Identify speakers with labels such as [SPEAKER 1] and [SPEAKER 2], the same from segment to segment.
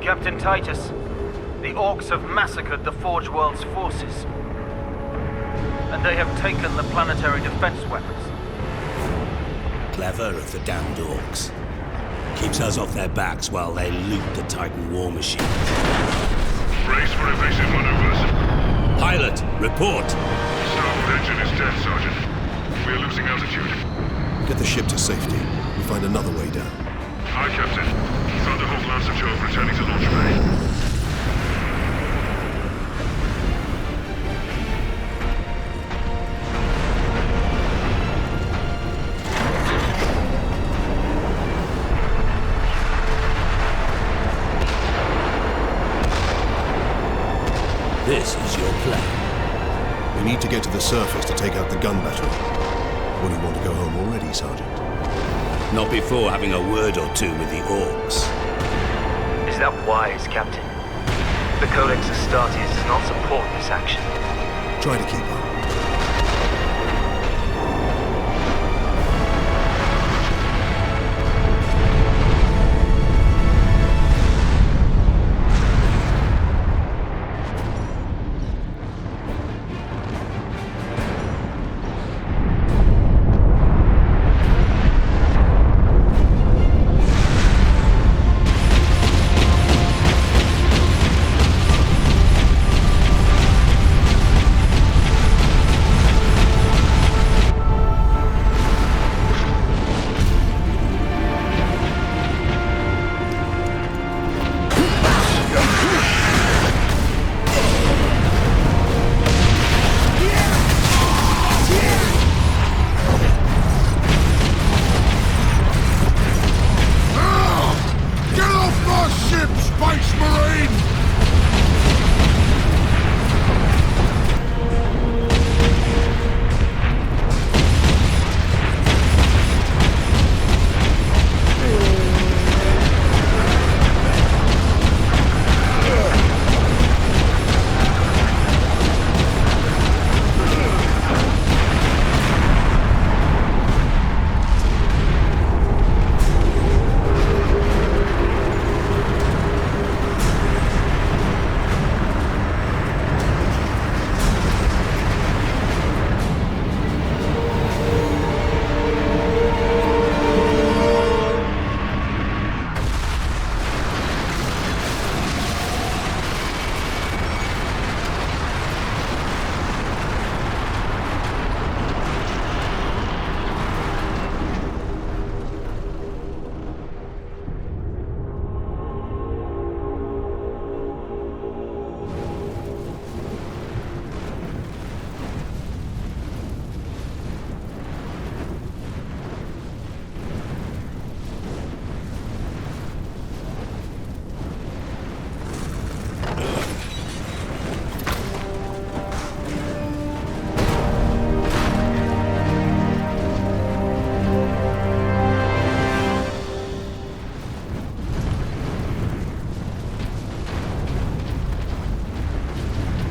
[SPEAKER 1] Captain Titus. The Orcs have massacred the Forge World's forces. And they have taken the planetary defense weapons.
[SPEAKER 2] Clever of the damned Orcs. Keeps us off their backs while they loot the Titan war machine.
[SPEAKER 3] Brace for evasive maneuvers.
[SPEAKER 2] Pilot, report!
[SPEAKER 3] Starboard engine is dead, Sergeant. We are losing altitude.
[SPEAKER 4] Get the ship to safety. We'll find another way down.
[SPEAKER 3] Aye, Captain. Thunderhawk Lancer Jove returning to launch bay.
[SPEAKER 2] This is your plan.
[SPEAKER 4] We need to get to the surface to take out the gun battery. Or do you want to go home already, Sergeant?
[SPEAKER 2] Not before having a word or two with the Orcs.
[SPEAKER 5] Is that wise, Captain? The Codex Astartes does not support this action.
[SPEAKER 4] Try to keep up.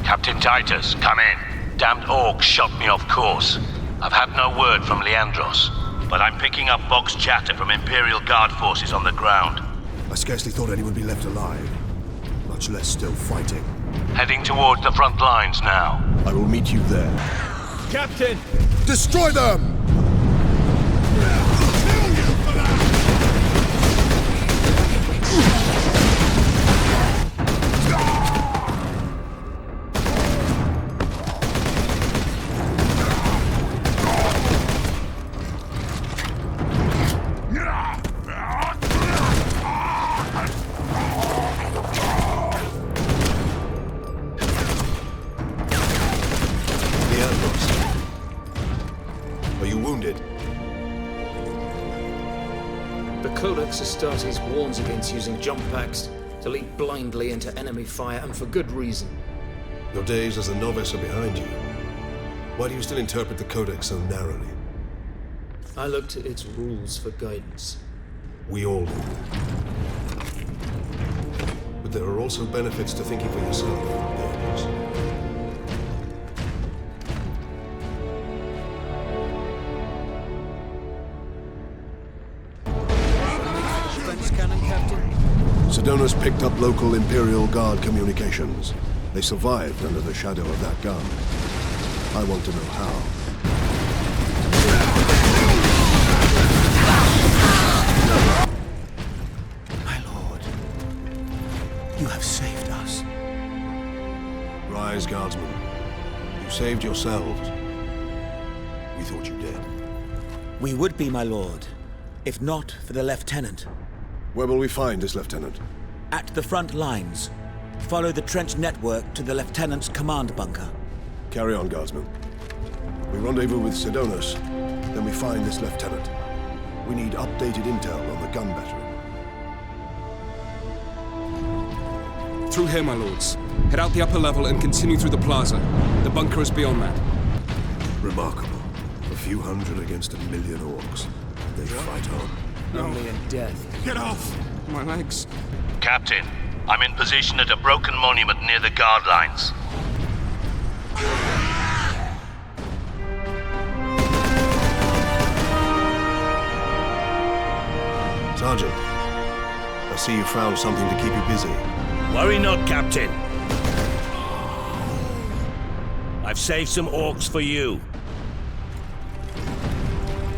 [SPEAKER 2] Captain Titus, come in. Damned Orcs shot me off course. I've had no word from Leandros, but I'm picking up box chatter from Imperial Guard forces on the ground.
[SPEAKER 4] I scarcely thought anyone would be left alive, much less still fighting.
[SPEAKER 2] Heading towards the front lines now.
[SPEAKER 4] I will meet you there.
[SPEAKER 1] Captain!
[SPEAKER 4] Destroy them! Are you wounded?
[SPEAKER 6] The Codex Astartes warns against using jump packs to leap blindly into enemy fire, and for good reason.
[SPEAKER 4] Your days as a novice are behind you. Why do you still interpret the Codex so narrowly?
[SPEAKER 6] I look to its rules for guidance.
[SPEAKER 4] We all do. But there are also benefits to thinking for yourself, Games. Sedona's picked up local Imperial Guard communications. They survived under the shadow of that gun. I want to know how.
[SPEAKER 7] My lord, you have saved us.
[SPEAKER 4] Rise, guardsmen. You saved yourselves. We thought you dead.
[SPEAKER 7] We would be, my lord, if not for the lieutenant.
[SPEAKER 4] Where will we find this lieutenant?
[SPEAKER 7] At the front lines. Follow the trench network to the lieutenant's command bunker.
[SPEAKER 4] Carry on, guardsmen. We rendezvous with Sedonis, then we find this lieutenant. We need updated intel on the gun battery.
[SPEAKER 8] Through here, my lords. Head out the upper level and continue through the plaza. The bunker is beyond that.
[SPEAKER 4] Remarkable. A few hundred against 1,000,000 orcs. They fight on.
[SPEAKER 6] Only in death.
[SPEAKER 8] Get off! My legs.
[SPEAKER 2] Captain, I'm in position at a broken monument near the guard lines.
[SPEAKER 4] Sergeant, I see you found something to keep you busy.
[SPEAKER 9] Worry not, Captain. I've saved some orcs for you.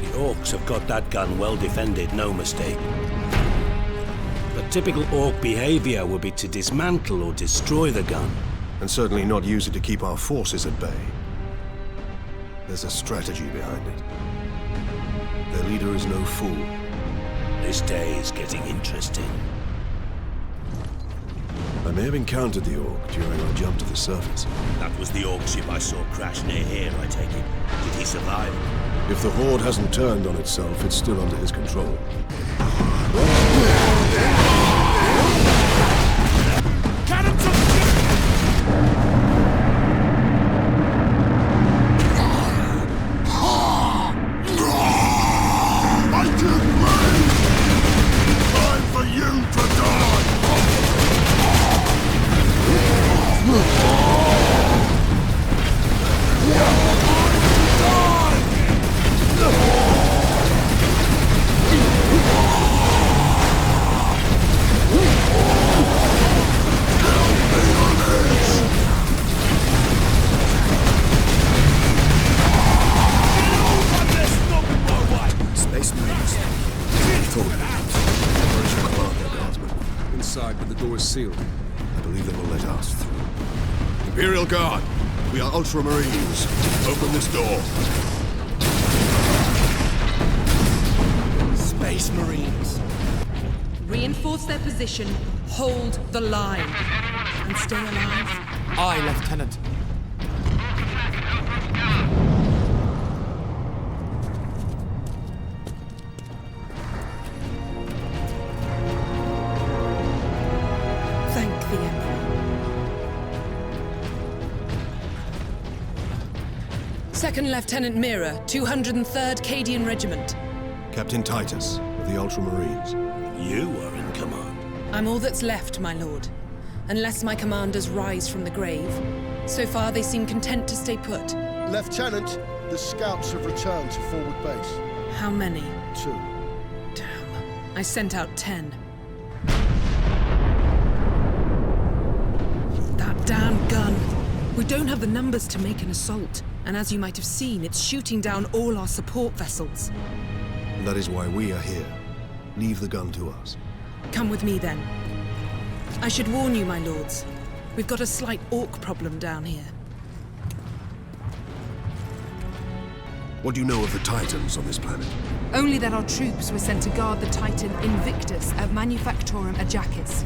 [SPEAKER 9] The orcs have got that gun well defended, no mistake. But typical orc behavior would be to dismantle or destroy the gun.
[SPEAKER 4] And certainly not use it to keep our forces at bay. There's a strategy behind it. Their leader is no fool.
[SPEAKER 9] This day is getting interesting.
[SPEAKER 4] I may have encountered the orc during our jump to the surface.
[SPEAKER 9] That was the orc ship I saw crash near here, I take it. Did he survive?
[SPEAKER 4] If the horde hasn't turned on itself, it's still under his control.
[SPEAKER 8] But the door is sealed.
[SPEAKER 4] I believe they will let us through. Imperial Guard, we are Ultramarines. Open this door.
[SPEAKER 10] Space Marines. Reinforce their position, hold the line, and stay alive.
[SPEAKER 7] Aye, Lieutenant.
[SPEAKER 10] Thank the Emperor. Second Lieutenant Mira, 203rd Cadian Regiment.
[SPEAKER 4] Captain Titus of the Ultramarines.
[SPEAKER 9] You are in command.
[SPEAKER 10] I'm all that's left, my lord. Unless my commanders rise from the grave. So far, they seem content to stay put.
[SPEAKER 11] Lieutenant, the scouts have returned to forward base.
[SPEAKER 10] How many?
[SPEAKER 11] 2.
[SPEAKER 10] Damn. I sent out 10. That damn gun. We don't have the numbers to make an assault. And as you might have seen, it's shooting down all our support vessels.
[SPEAKER 4] That is why we are here. Leave the gun to us.
[SPEAKER 10] Come with me, then. I should warn you, my lords. We've got a slight orc problem down here.
[SPEAKER 4] What do you know of the Titans on this planet?
[SPEAKER 12] Only that our troops were sent to guard the Titan Invictus at Manufactorum Ajakis.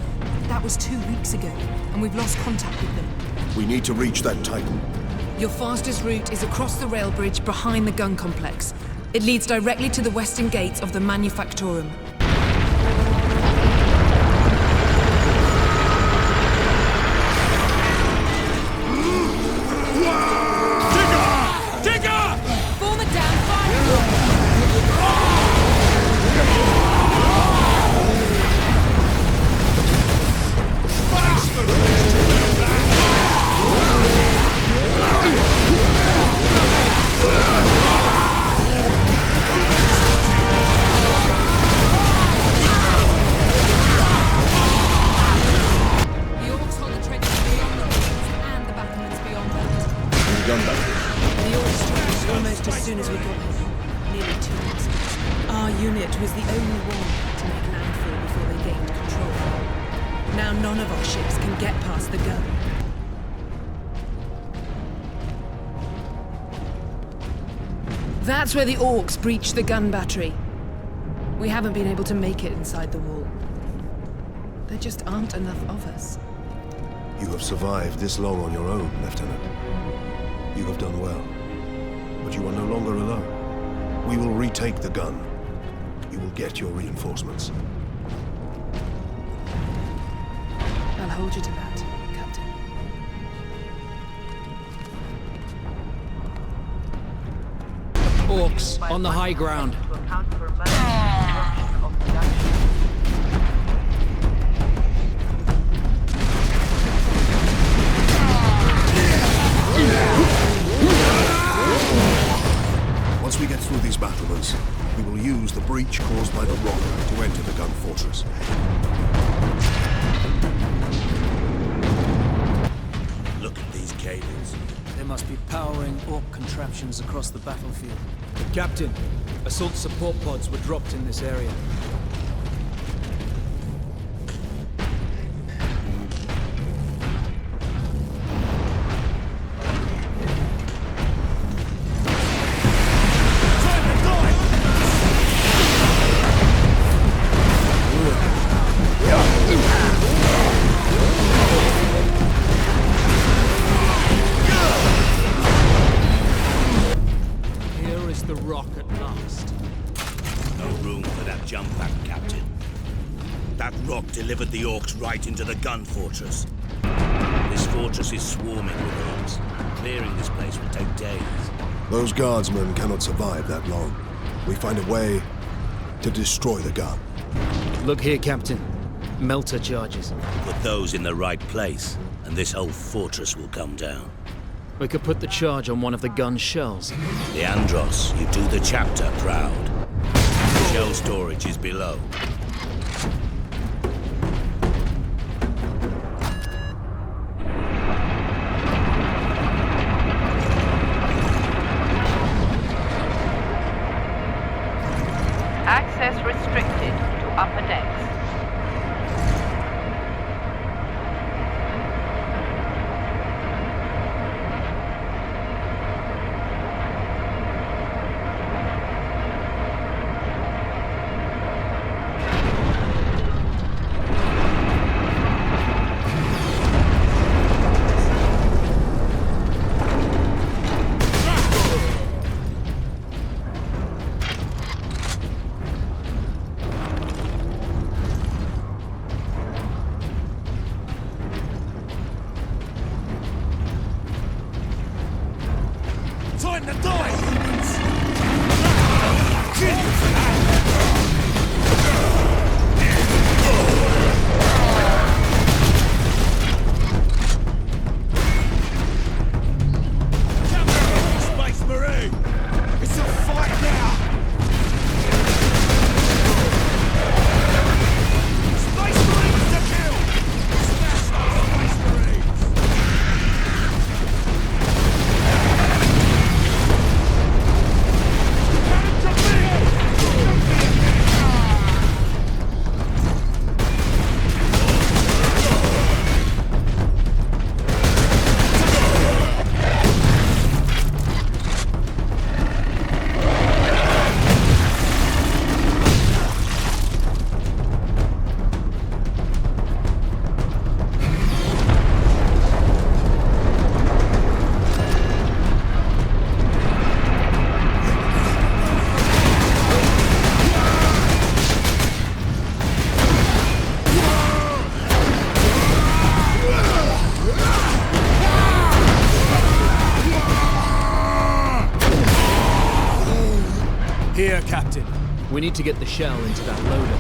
[SPEAKER 12] That was 2 weeks ago, and we've lost contact with them.
[SPEAKER 4] We need to reach that Titan.
[SPEAKER 10] Your fastest route is across the rail bridge behind the gun complex. It leads directly to the western gates of the Manufactorum. Form a down unit was the only one to make landfall before they gained control. Now none of our ships can get past the gun. That's where the orcs breached the gun battery. We haven't been able to make it inside the wall. There just aren't enough of us.
[SPEAKER 4] You have survived this long on your own, Lieutenant. You have done well. But you are no longer alone. We will retake the gun. You will get your reinforcements.
[SPEAKER 10] I'll hold you to that, Captain.
[SPEAKER 6] Orcs on the high ground.
[SPEAKER 4] Once we get through these battlements, we will use the breach caused by the rock to enter the gun fortress.
[SPEAKER 9] Look at these cables.
[SPEAKER 13] They must be powering orc contraptions across the battlefield. Captain, assault support pods were dropped in this area.
[SPEAKER 9] Delivered the orcs right into the gun fortress. This fortress is swarming with orcs. Clearing this place will take days.
[SPEAKER 4] Those guardsmen cannot survive that long. We find a way to destroy the gun.
[SPEAKER 13] Look here, Captain. Melter charges.
[SPEAKER 9] Put those in the right place, and this whole fortress will come down.
[SPEAKER 13] We could put the charge on one of the gun shells.
[SPEAKER 9] Leandros, you do the chapter proud. Shell storage is below.
[SPEAKER 14] Access restricted to upper decks.
[SPEAKER 13] Here, Captain. We need to get the shell into that loader.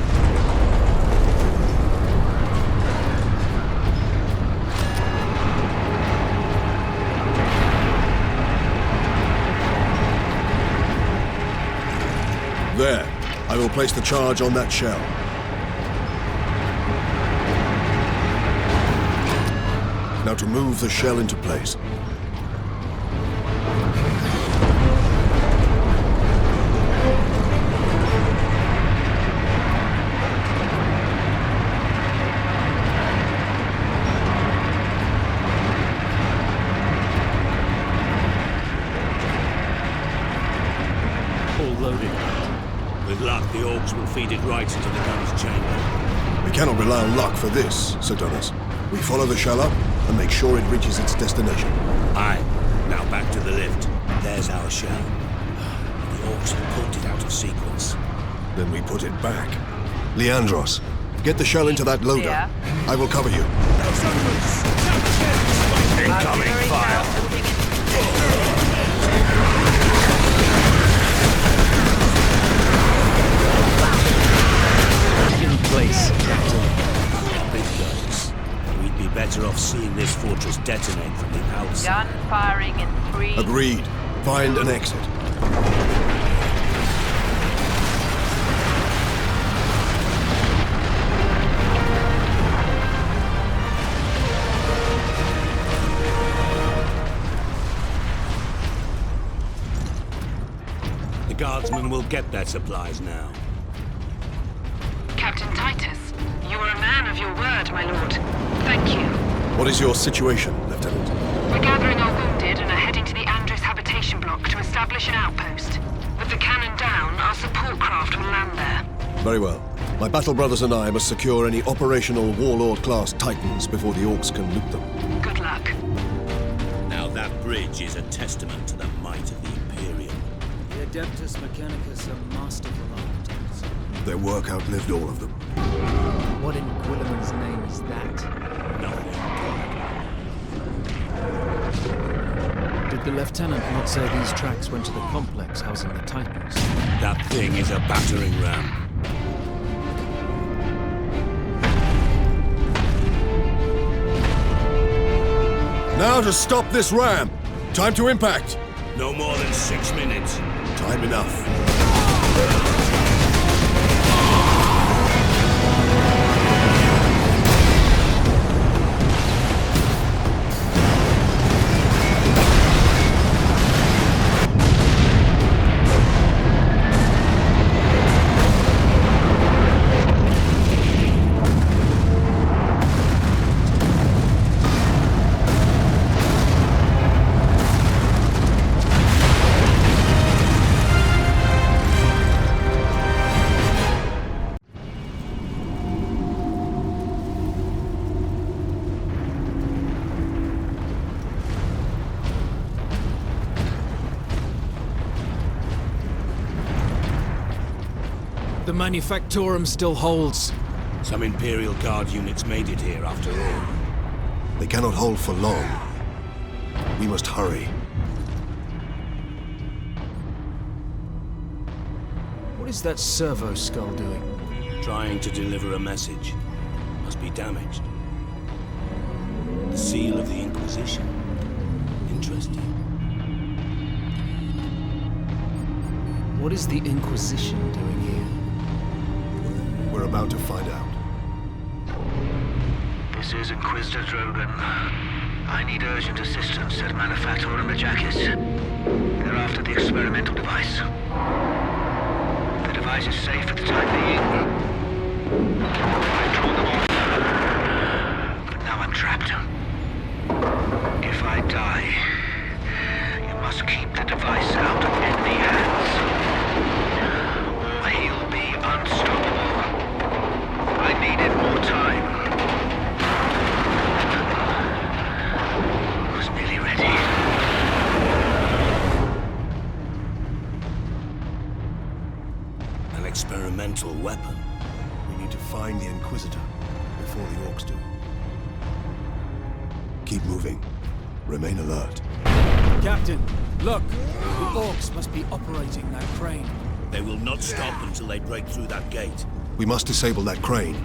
[SPEAKER 4] There. I will place the charge on that shell. Now to move the shell into place.
[SPEAKER 9] luck, the Orcs will feed it right into the gun's chamber.
[SPEAKER 4] We cannot rely on luck for this, Sir Donis. We follow the shell up and make sure it reaches its destination.
[SPEAKER 9] Aye. Now back to the lift. There's our shell. The Orcs have pulled it out of sequence.
[SPEAKER 4] Then we put it back. Leandros, get the shell into that loader.
[SPEAKER 14] Yeah.
[SPEAKER 4] I will cover you.
[SPEAKER 2] Incoming fire.
[SPEAKER 13] In place, Captain.
[SPEAKER 9] Big guns. We'd be better off seeing this fortress detonate from the outside.
[SPEAKER 14] Gun firing in 3.
[SPEAKER 4] Agreed. Find an exit.
[SPEAKER 9] The guardsmen will get their supplies now.
[SPEAKER 12] Captain Titus, you are a man of your word, my lord. Thank you.
[SPEAKER 4] What is your situation, Lieutenant?
[SPEAKER 12] We're gathering our wounded and are heading to the Andres habitation block to establish an outpost. With the cannon down, our support craft will land there.
[SPEAKER 4] Very well. My battle brothers and I must secure any operational Warlord-class Titans before the Orcs can loot them.
[SPEAKER 12] Good luck.
[SPEAKER 9] Now that bridge is a testament to the might of the Imperium.
[SPEAKER 13] The Adeptus Mechanicus are masterful architects.
[SPEAKER 4] Their work outlived all of them.
[SPEAKER 13] What in Guilliman's name is that?
[SPEAKER 9] Nothing.
[SPEAKER 13] Did the Lieutenant not say these tracks went to the complex housing the Titans?
[SPEAKER 9] That thing is a battering ram.
[SPEAKER 4] Now to stop this ram! Time to impact!
[SPEAKER 9] No more than 6 minutes.
[SPEAKER 4] Time enough.
[SPEAKER 13] The Manufactorum still holds.
[SPEAKER 9] Some Imperial Guard units made it here after all.
[SPEAKER 4] They cannot hold for long. We must hurry.
[SPEAKER 13] What is that servo skull doing?
[SPEAKER 9] Trying to deliver a message. Must be damaged. The seal of the Inquisition. Interesting.
[SPEAKER 13] What is the Inquisition doing here?
[SPEAKER 4] We're about to find out.
[SPEAKER 5] This is Inquisitor Drogan. I need urgent assistance at Manufactorum Ajakis. They're after the experimental device. The device is safe for the time being. I've drawn them off. But now I'm trapped. If I die, you must keep the device out of enemy hands. Or he'll be unstoppable. I needed more time. I was nearly ready.
[SPEAKER 9] An experimental weapon.
[SPEAKER 4] We need to find the Inquisitor before the Orcs do. Keep moving. Remain alert.
[SPEAKER 13] Captain, look! The Orcs must be operating that crane.
[SPEAKER 9] They will not stop until they break through that gate.
[SPEAKER 4] We must disable that crane.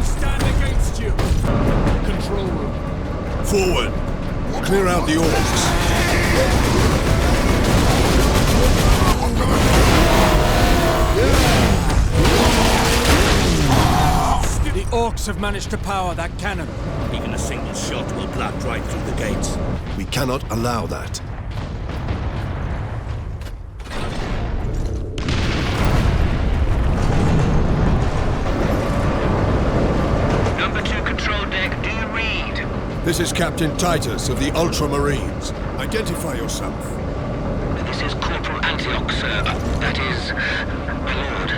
[SPEAKER 13] Stand against you! Control room.
[SPEAKER 4] Forward! Clear out the Orcs.
[SPEAKER 13] The Orcs have managed to power that cannon.
[SPEAKER 9] Even a single shot will blast right through the gates.
[SPEAKER 4] We cannot allow that. This is Captain Titus of the Ultramarines. Identify yourself.
[SPEAKER 5] This is Corporal Antioch, sir. That is, my lord.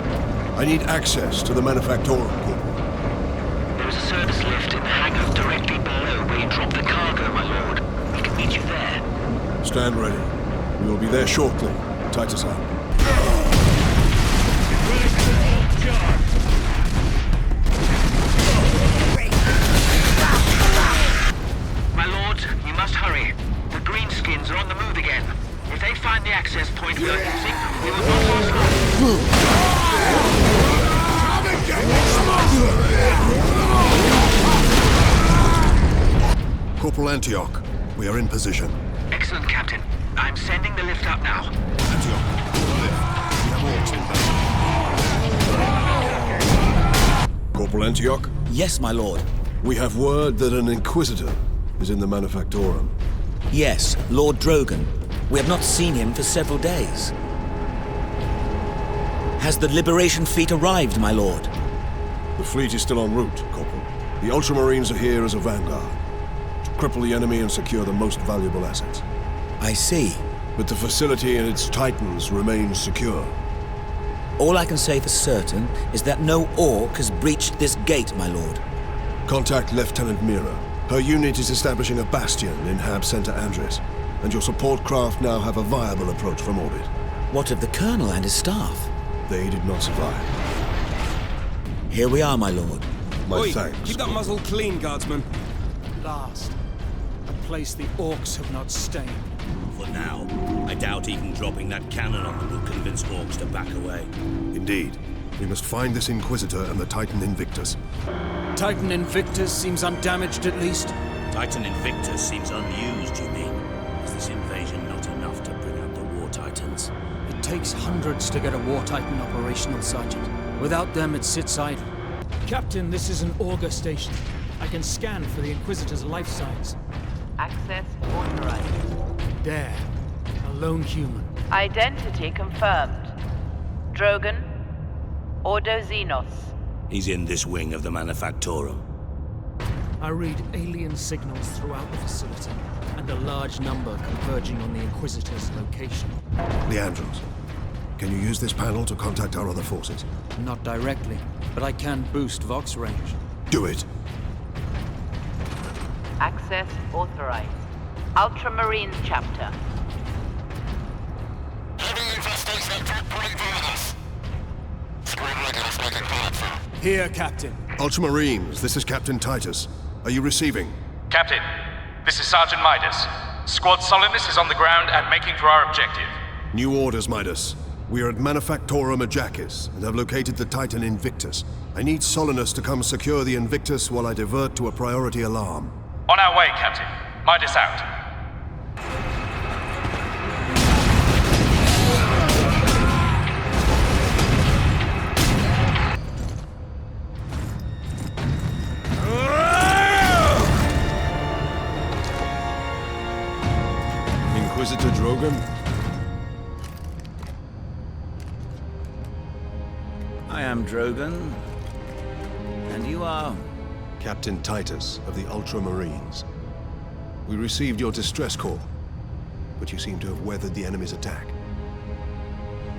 [SPEAKER 4] I need access to the Manufactorum, Corporal.
[SPEAKER 5] There is a service lift in the hangar directly below where you drop the cargo, my lord. We can meet you there.
[SPEAKER 4] Stand ready. We will be there shortly. Titus out.
[SPEAKER 5] My lords, you must hurry. The greenskins are on the move again. If they find the access point we are using, we will not last
[SPEAKER 4] long. Corporal Antioch, we are in position.
[SPEAKER 5] Excellent, Captain. I'm sending the lift up now.
[SPEAKER 4] Antioch, the lift. We have orcs inbound. Corporal Antioch?
[SPEAKER 7] Yes, my lord.
[SPEAKER 4] We have word that an Inquisitor is in the Manufactorum.
[SPEAKER 7] Yes, Lord Drogan. We have not seen him for several days. Has the Liberation Fleet arrived, my lord?
[SPEAKER 4] The fleet is still en route, Corporal. The Ultramarines are here as a vanguard, to cripple the enemy and secure the most valuable assets.
[SPEAKER 7] I see.
[SPEAKER 4] But the facility and its Titans remain secure.
[SPEAKER 7] All I can say for certain is that no Orc has breached this gate, my lord.
[SPEAKER 4] Contact Lieutenant Mira. Her unit is establishing a bastion in Hab Center Andres, and your support craft now have a viable approach from orbit.
[SPEAKER 7] What of the Colonel and his staff?
[SPEAKER 4] They did not survive.
[SPEAKER 7] Here we are, my lord.
[SPEAKER 4] My thanks.
[SPEAKER 8] Keep that muzzle clean, guardsman.
[SPEAKER 13] At last. A place the Orcs have not stained.
[SPEAKER 9] For now, I doubt even dropping that cannon on them will convince Orcs to back away.
[SPEAKER 4] Indeed. We must find this Inquisitor and the Titan Invictus.
[SPEAKER 13] Titan Invictus seems undamaged at least.
[SPEAKER 9] Titan Invictus seems unused, you mean? Is this invasion not enough to bring out the War Titans?
[SPEAKER 13] It takes hundreds to get a War Titan operational, Sergeant. Without them, it sits idle. Captain, this is an auger station. I can scan for the Inquisitor's life signs.
[SPEAKER 14] Access authorized.
[SPEAKER 13] There. A lone human.
[SPEAKER 14] Identity confirmed. Drogan. Ordo Xenos.
[SPEAKER 9] He's in this wing of the Manufactorum.
[SPEAKER 13] I read alien signals throughout the facility, and a large number converging on the Inquisitor's location.
[SPEAKER 4] Leandros, can you use this panel to contact our other forces?
[SPEAKER 13] Not directly, but I can boost Vox range.
[SPEAKER 4] Do it.
[SPEAKER 14] Access authorized. Ultramarines chapter.
[SPEAKER 3] Heavy infestation at Track Point Vargas. Squad readiness making hard, sir.
[SPEAKER 13] Here, Captain.
[SPEAKER 4] Ultramarines, this is Captain Titus. Are you receiving?
[SPEAKER 15] Captain, this is Sergeant Midas. Squad Solidus is on the ground and making for our objective.
[SPEAKER 4] New orders, Midas. We are at Manufactorum Ajakis and have located the Titan Invictus. I need Solinus to come secure the Invictus while I divert to a priority alarm.
[SPEAKER 15] On our way, Captain. Midas out.
[SPEAKER 4] Inquisitor Drogan?
[SPEAKER 7] I am Drogan. And you are?
[SPEAKER 4] Captain Titus of the Ultramarines. We received your distress call, but you seem to have weathered the enemy's attack.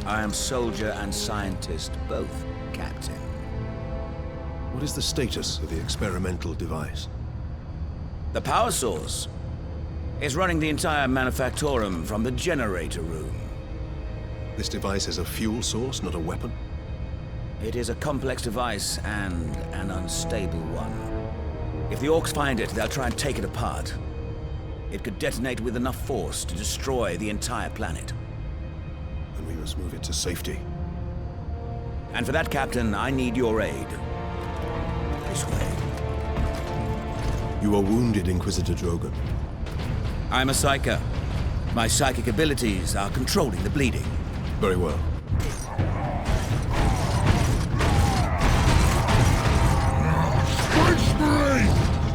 [SPEAKER 7] I am soldier and scientist, both, Captain.
[SPEAKER 4] What is the status of the experimental device?
[SPEAKER 7] The power source is running the entire Manufactorum from the generator room.
[SPEAKER 4] This device is a fuel source, not a weapon?
[SPEAKER 7] It is a complex device and an unstable one. If the Orcs find it, they'll try and take it apart. It could detonate with enough force to destroy the entire planet.
[SPEAKER 4] Then we must move it to safety.
[SPEAKER 7] And for that, Captain, I need your aid. This way.
[SPEAKER 4] You are wounded, Inquisitor Drogan.
[SPEAKER 7] I'm a psyker. My psychic abilities are controlling the bleeding.
[SPEAKER 4] Very well.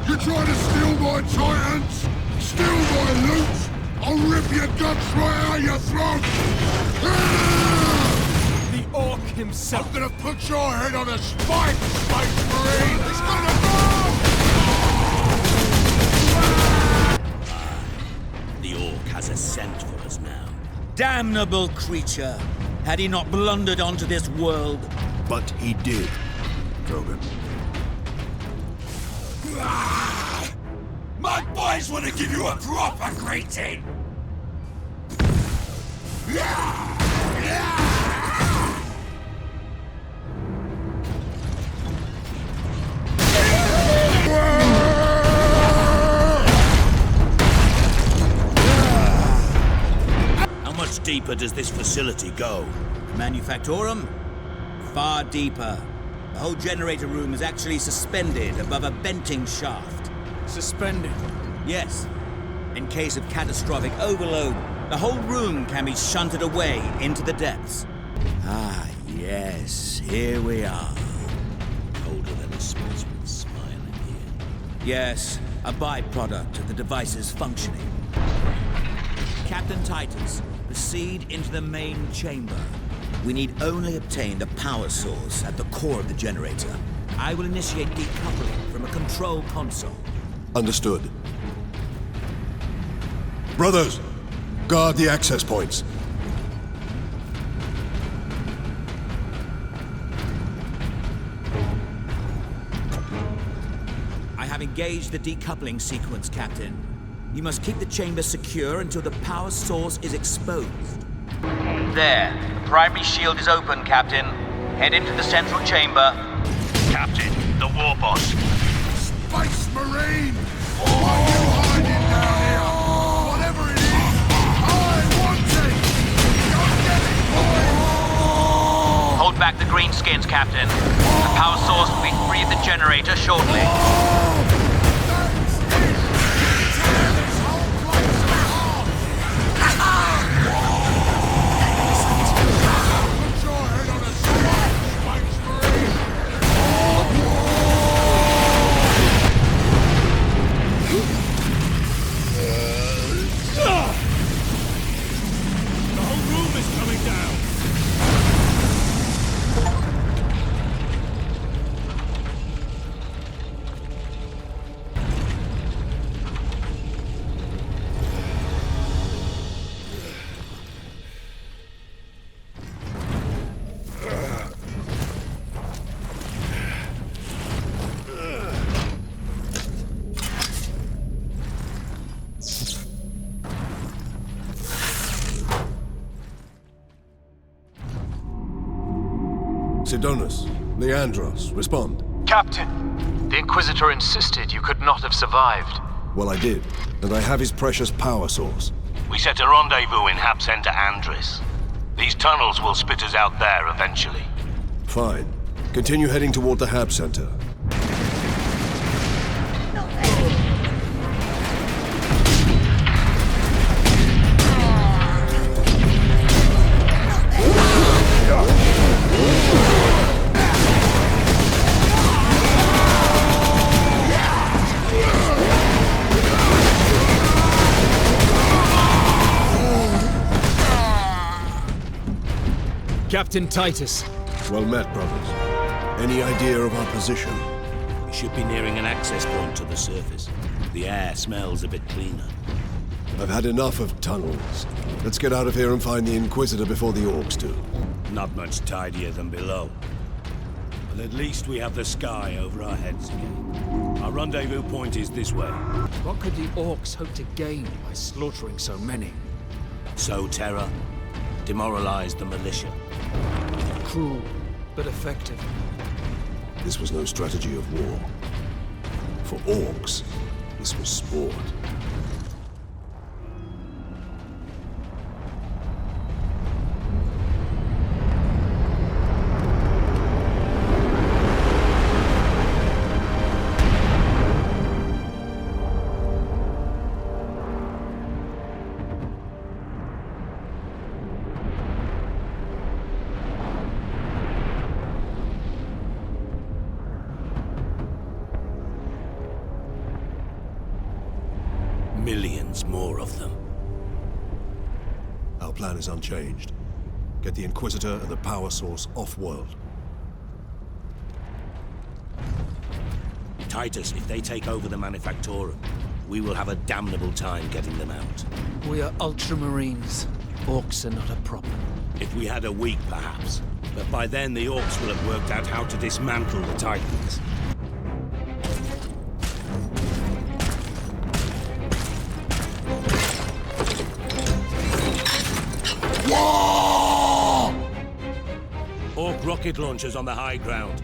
[SPEAKER 3] You try to steal my Titans? Steal my loot? I'll rip your guts right out your throat!
[SPEAKER 13] The Orc himself!
[SPEAKER 3] I'm gonna put your head on a spike, Space Marine! It's gonna go!
[SPEAKER 9] has a scent for us now.
[SPEAKER 7] Damnable creature! Had he not blundered onto this world?
[SPEAKER 4] But he did, Drogon.
[SPEAKER 3] My boys want to give you a proper greeting!
[SPEAKER 9] How much deeper does this facility go?
[SPEAKER 7] Manufactorum? Far deeper. The whole generator room is actually suspended above a venting shaft.
[SPEAKER 13] Suspended?
[SPEAKER 7] Yes. In case of catastrophic overload, the whole room can be shunted away into the depths. Ah, yes, here we are.
[SPEAKER 9] Colder than a sportsman's smile in here.
[SPEAKER 7] Yes, a byproduct of the device's functioning. Captain Titus, proceed into the main chamber. We need only obtain the power source at the core of the generator. I will initiate decoupling from a control console.
[SPEAKER 4] Understood. Brothers, guard the access points.
[SPEAKER 7] I have engaged the decoupling sequence, Captain. You must keep the chamber secure until the power source is exposed. There. The primary shield is open, Captain. Head into the central chamber.
[SPEAKER 2] Captain, the war boss.
[SPEAKER 3] Space Marine! What are you hiding down here? Whatever it is, I want it! Don't get it, boys!
[SPEAKER 7] Hold back the greenskins, Captain. The power source will be free of the generator shortly.
[SPEAKER 4] Sidonus, Leandros, respond.
[SPEAKER 15] Captain, the Inquisitor insisted you could not have survived.
[SPEAKER 4] Well, I did, and I have his precious power source.
[SPEAKER 2] We set a rendezvous in Hab Center Andris. These tunnels will spit us out there eventually.
[SPEAKER 4] Fine. Continue heading toward the Hab Center.
[SPEAKER 13] Captain Titus.
[SPEAKER 4] Well met, brothers. Any idea of our position?
[SPEAKER 9] We should be nearing an access point to the surface. The air smells a bit cleaner.
[SPEAKER 4] I've had enough of tunnels. Let's get out of here and find the Inquisitor before the orcs do.
[SPEAKER 9] Not much tidier than below. But at least we have the sky over our heads again. Our rendezvous point is this way.
[SPEAKER 13] What could the orcs hope to gain by slaughtering so many?
[SPEAKER 9] Sow terror. Demoralize the militia.
[SPEAKER 13] Cruel, but effective.
[SPEAKER 4] This was no strategy of war. For orcs, this was sport.
[SPEAKER 9] Millions more of them.
[SPEAKER 4] Our plan is unchanged. Get the Inquisitor and the power source off-world.
[SPEAKER 9] Titus, if they take over the Manufactorum, we will have a damnable time getting them out.
[SPEAKER 13] We are Ultramarines. Orcs are not a problem.
[SPEAKER 9] If we had a week, perhaps. But by then, the Orcs will have worked out how to dismantle the Titans. Orc rocket launchers on the high ground.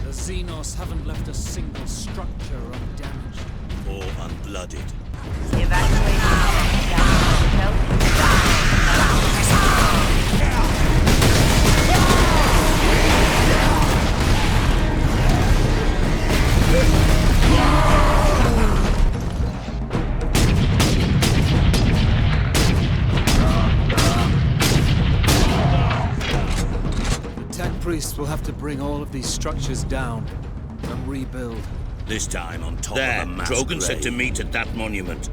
[SPEAKER 13] The Xenos haven't left a single structure undamaged.
[SPEAKER 9] Or unblooded.
[SPEAKER 14] The evacuation
[SPEAKER 13] Priests will have to bring all of these structures down and rebuild.
[SPEAKER 9] This time on top of a mass Drogan said to meet at that monument.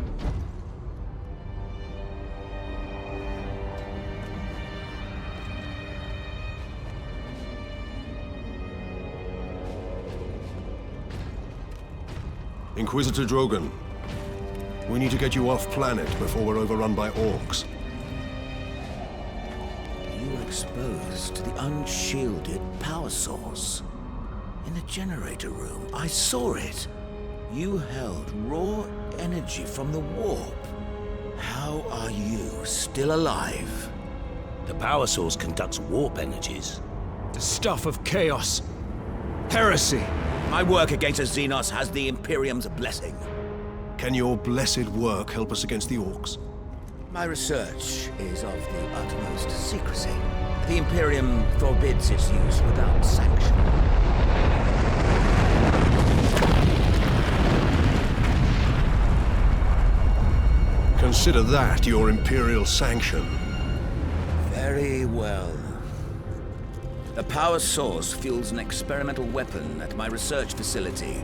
[SPEAKER 4] Inquisitor Drogan, we need to get you off planet before we're overrun by orcs.
[SPEAKER 7] You were exposed to the unshielded power source. In the generator room, I saw it. You held raw energy from the warp. How are you still alive?
[SPEAKER 9] The power source conducts warp energies.
[SPEAKER 13] The stuff of chaos. Heresy.
[SPEAKER 7] My work against the Xenos has the Imperium's blessing.
[SPEAKER 4] Can your blessed work help us against the orcs?
[SPEAKER 7] My research is of the utmost secrecy. The Imperium forbids its use without sanction.
[SPEAKER 4] Consider that your Imperial sanction.
[SPEAKER 7] Very well. The power source fuels an experimental weapon at my research facility.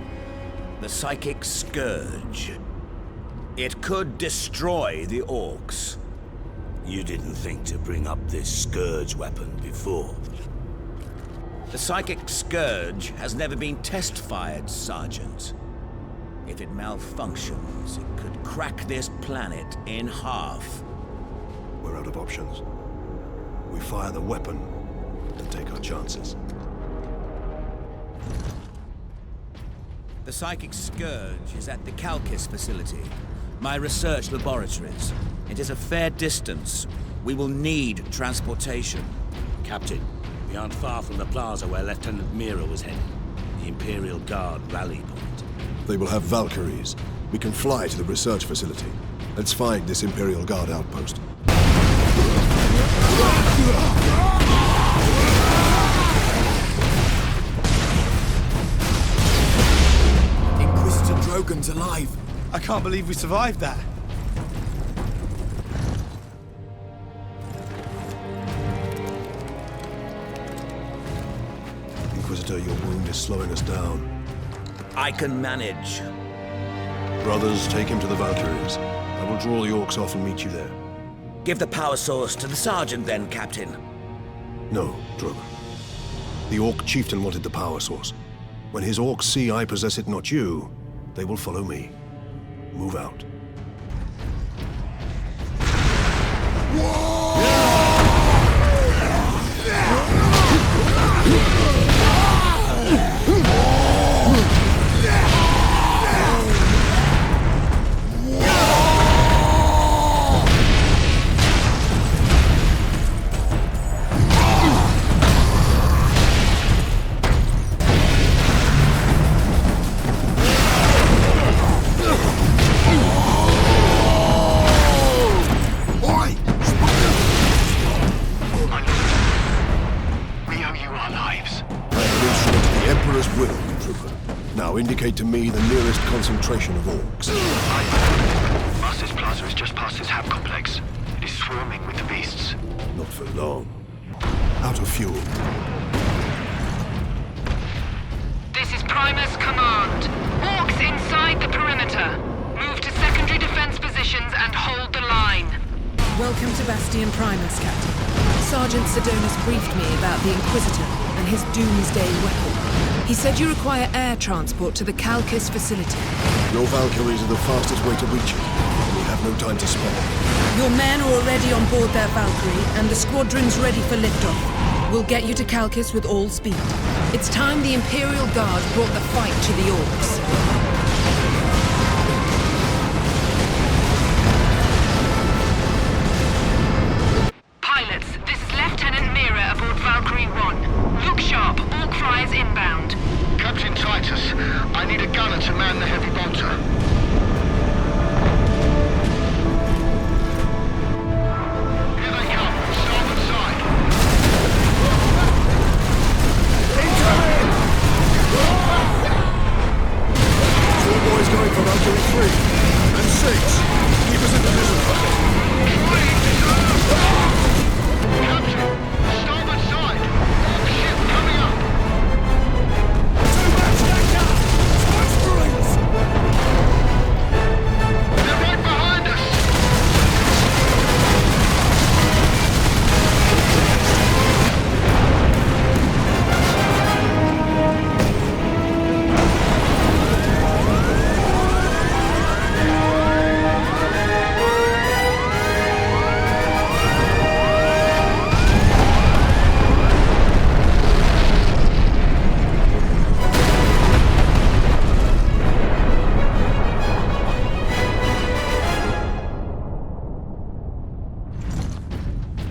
[SPEAKER 7] The Psychic Scourge. It could destroy the Orcs.
[SPEAKER 9] You didn't think to bring up this Scourge weapon before.
[SPEAKER 7] The Psychic Scourge has never been test-fired, Sergeant. If it malfunctions, it could crack this planet in half.
[SPEAKER 4] We're out of options. We fire the weapon and take our chances.
[SPEAKER 7] The Psychic Scourge is at the Cloudious facility. My research laboratories. It is a fair distance. We will need transportation.
[SPEAKER 9] Captain, we aren't far from the plaza where Lieutenant Mira was heading. The Imperial Guard rally point.
[SPEAKER 4] They will have Valkyries. We can fly to the research facility. Let's find this Imperial Guard outpost.
[SPEAKER 16] Inquisitor Drogan's alive. I can't believe we survived that.
[SPEAKER 4] Inquisitor, your wound is slowing us down.
[SPEAKER 7] I can manage.
[SPEAKER 4] Brothers, take him to the Valkyries. I will draw the orcs off and meet you there.
[SPEAKER 7] Give the power source to the Sergeant then, Captain.
[SPEAKER 4] No, Drogan. The Orc Chieftain wanted the power source. When his orcs see I possess it, not you, they will follow me. Move out. Indicate to me the nearest concentration of orcs.
[SPEAKER 5] Master's Plaza is just past his hab complex. It is swarming with the beasts.
[SPEAKER 4] Not for long. Out of fuel.
[SPEAKER 12] This is Primus Command. Orcs inside the perimeter. Move to secondary defense positions and hold the line.
[SPEAKER 10] Welcome to Bastion Primus, Captain. Sergeant Sedonis briefed me about the Inquisitor and his doomsday weapon. He said you require air transport to the Cloudious facility.
[SPEAKER 4] Your Valkyries are the fastest way to reach it. We have no time to spare.
[SPEAKER 10] Your men are already on board their Valkyrie, and the squadron's ready for liftoff. We'll get you to Cloudious with all speed. It's time the Imperial Guard brought the fight to the Orcs.
[SPEAKER 5] Inbound. Captain Titus, I need a gunner to man the heavy bolter. Here they come, starboard side. Incoming!
[SPEAKER 4] 4 boys going for Valkyrie 3 and 6. Keep us in the vision.
[SPEAKER 5] Captain, starboard side. Orc ship coming up. They're right behind us!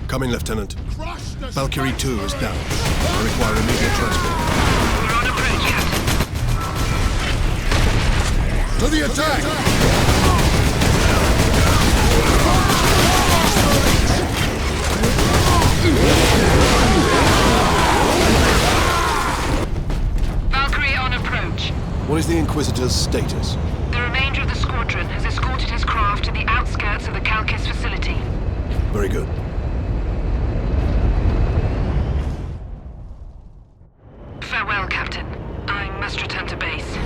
[SPEAKER 4] Come in, Lieutenant. Valkyrie 2 is down. I require immediate transport.
[SPEAKER 3] To the attack!
[SPEAKER 12] Valkyrie on approach.
[SPEAKER 4] What is the Inquisitor's status?
[SPEAKER 12] The remainder of the squadron has escorted his craft to the outskirts of the Cloudious facility.
[SPEAKER 4] Very good.
[SPEAKER 12] Farewell, Captain. I must return to base.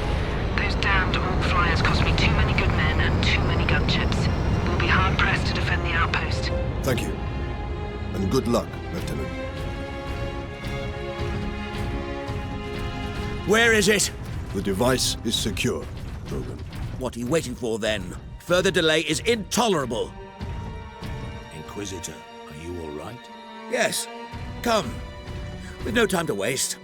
[SPEAKER 12] Those damned Orc flyers cost me too many good men and too many gunships. We'll be hard-pressed to defend the outpost.
[SPEAKER 4] Thank you. And good luck, Lieutenant.
[SPEAKER 7] Where is it?
[SPEAKER 4] The device is secure, Drogon.
[SPEAKER 7] What are you waiting for, then? Further delay is intolerable.
[SPEAKER 9] Inquisitor, are you all right?
[SPEAKER 7] Yes. Come. We've no time to waste.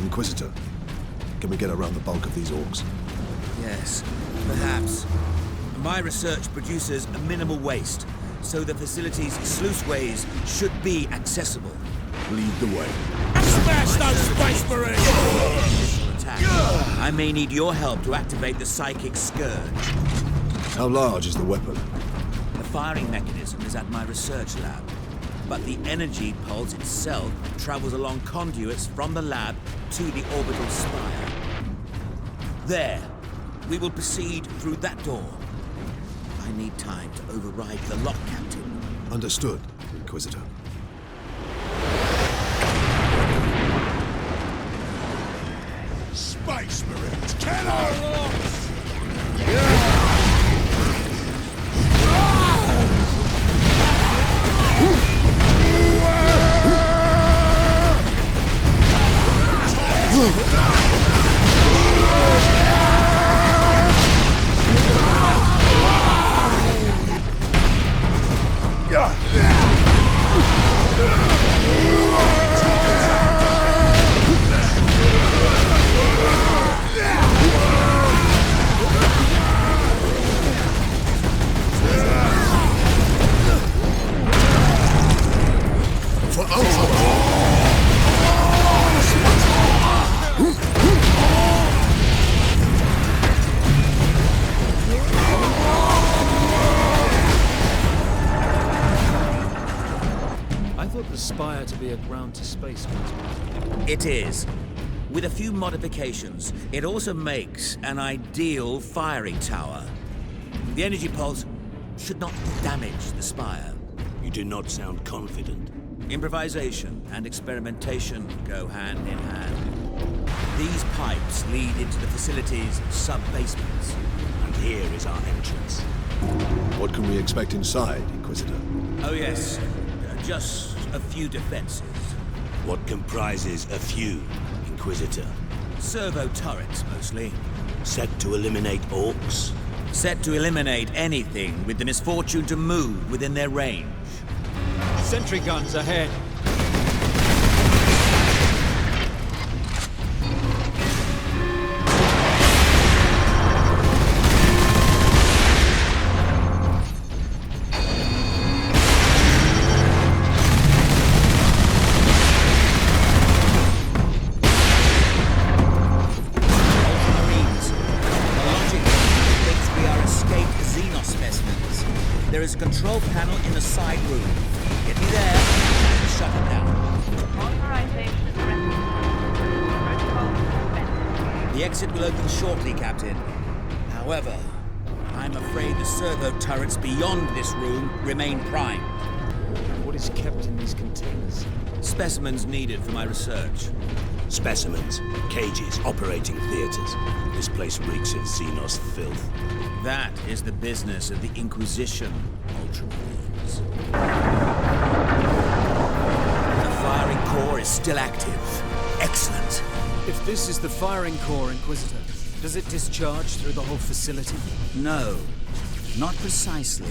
[SPEAKER 4] Inquisitor, can we get around the bulk of these Orcs?
[SPEAKER 7] Yes, perhaps. My research produces a minimal waste, so the facility's sluiceways should be accessible.
[SPEAKER 4] Lead the way.
[SPEAKER 9] Smash those Space Marines!
[SPEAKER 7] I may need your help to activate the psychic scourge.
[SPEAKER 4] How large is the weapon?
[SPEAKER 7] The firing mechanism is at my research lab, but the energy pulse itself travels along conduits from the lab to the orbital spire. There, we will proceed through that door. I need time to override the lock, Captain.
[SPEAKER 4] Understood, Inquisitor.
[SPEAKER 3] Space Marines, cannon!
[SPEAKER 13] To be a ground-to-space transport.
[SPEAKER 7] It is. With a few modifications, it also makes an ideal firing tower. The energy pulse should not damage the spire.
[SPEAKER 9] You do not sound confident.
[SPEAKER 7] Improvisation and experimentation go hand in hand. These pipes lead into the facility's sub-basements.
[SPEAKER 9] And here is our entrance.
[SPEAKER 4] What can we expect inside, Inquisitor?
[SPEAKER 7] Oh yes, just a few defenses.
[SPEAKER 9] What comprises a few, Inquisitor?
[SPEAKER 7] Servo turrets, mostly.
[SPEAKER 9] Set to eliminate orcs?
[SPEAKER 7] Set to eliminate anything with the misfortune to move within their range.
[SPEAKER 13] Sentry guns ahead.
[SPEAKER 7] There is a control panel in the side room. Get me there and shut it down.
[SPEAKER 14] Authorization protocol suspended.
[SPEAKER 7] The exit will open shortly, Captain. However, I'm afraid the servo turrets beyond this room remain primed.
[SPEAKER 13] What is kept in these containers?
[SPEAKER 7] Specimens needed for my research.
[SPEAKER 9] Specimens, cages, operating theaters. This place reeks of Xenos filth.
[SPEAKER 7] That is the business of the Inquisition, Ultramarines. The firing core is still active. Excellent.
[SPEAKER 13] If this is the firing core, Inquisitor, does it discharge through the whole facility?
[SPEAKER 7] No, not precisely.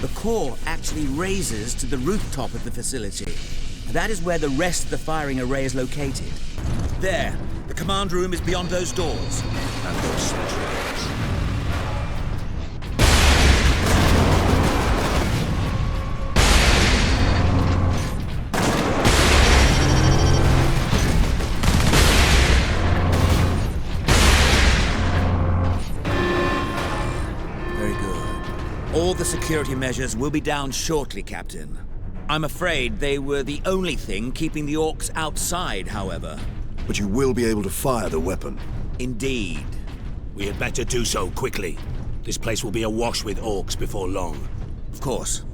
[SPEAKER 7] The core actually raises to the rooftop of the facility. That is where the rest of the firing array is located. There, the command room is beyond those doors.
[SPEAKER 9] And those sentries.
[SPEAKER 7] Very good. All the security measures will be down shortly, Captain. I'm afraid they were the only thing keeping the orcs outside, however.
[SPEAKER 4] But you will be able to fire the weapon.
[SPEAKER 7] Indeed.
[SPEAKER 9] We had better do so quickly. This place will be awash with orcs before long.
[SPEAKER 7] Of course.